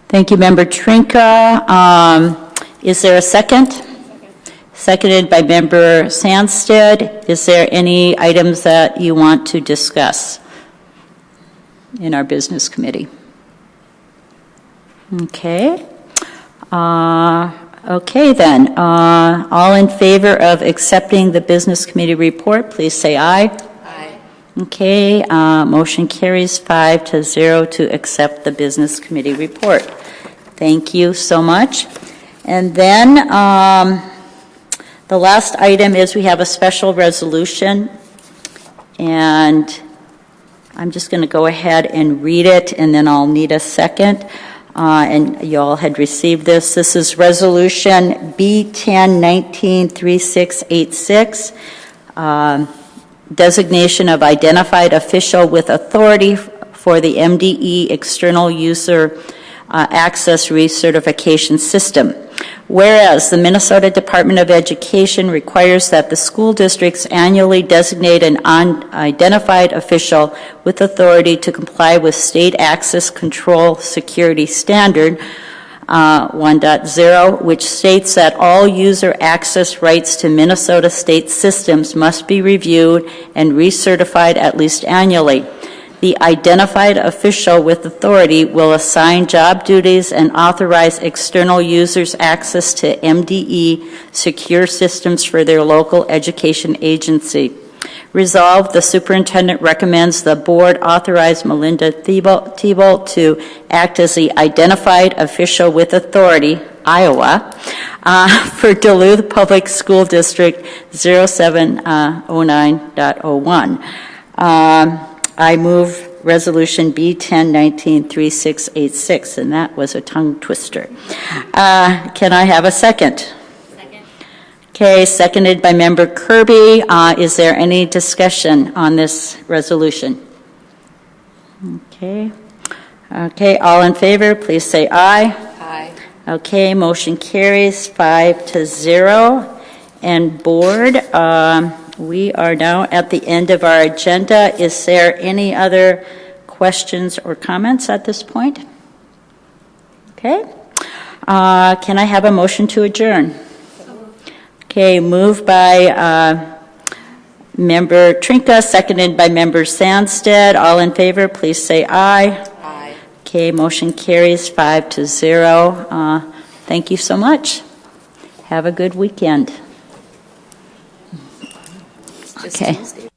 Thank you, Member Trinka. Is there a second? Seconded by Member Sandsted. Is there any items that you want to discuss in our business committee? Okay. Okay then. All in favor of accepting the business committee report, please say aye. Aye. Okay. Motion carries 5-0 to accept the business committee report. Thank you so much. And then the last item is we have a special resolution, and I'm just going to go ahead and read it, and then I'll need a second. And you all had received this. This is Resolution B1019-3686, designation of identified official with authority for the MDE External User Access Recertification System. Whereas the Minnesota Department of Education requires that the school districts annually designate an unidentified official with authority to comply with State Access Control Security Standard 1.0, which states that all user access rights to Minnesota state systems must be reviewed and recertified at least annually. The identified official with authority will assign job duties and authorize external users access to MDE secure systems for their local education agency. Resolved, the superintendent recommends the board authorize Melinda Thibault to act as the identified official with authority, Iowa, for Duluth Public School District 0709.01. I move Resolution B1019-3686, and that was a tongue twister. Can I have a second? Second. Okay, seconded by Member Kirby. Is there any discussion on this resolution? Okay. Okay, all in favor, please say aye. Aye. Okay, motion carries 5-0. And board, we are now at the end of our agenda. Is there any other questions or comments at this point? Okay. Can I have a motion to adjourn? Okay, moved by Member Trinka, seconded by Member Sandstead. All in favor, please say aye. Aye. Okay, motion carries 5-0. Thank you so much. Have a good weekend. Just Okay. Tuesday.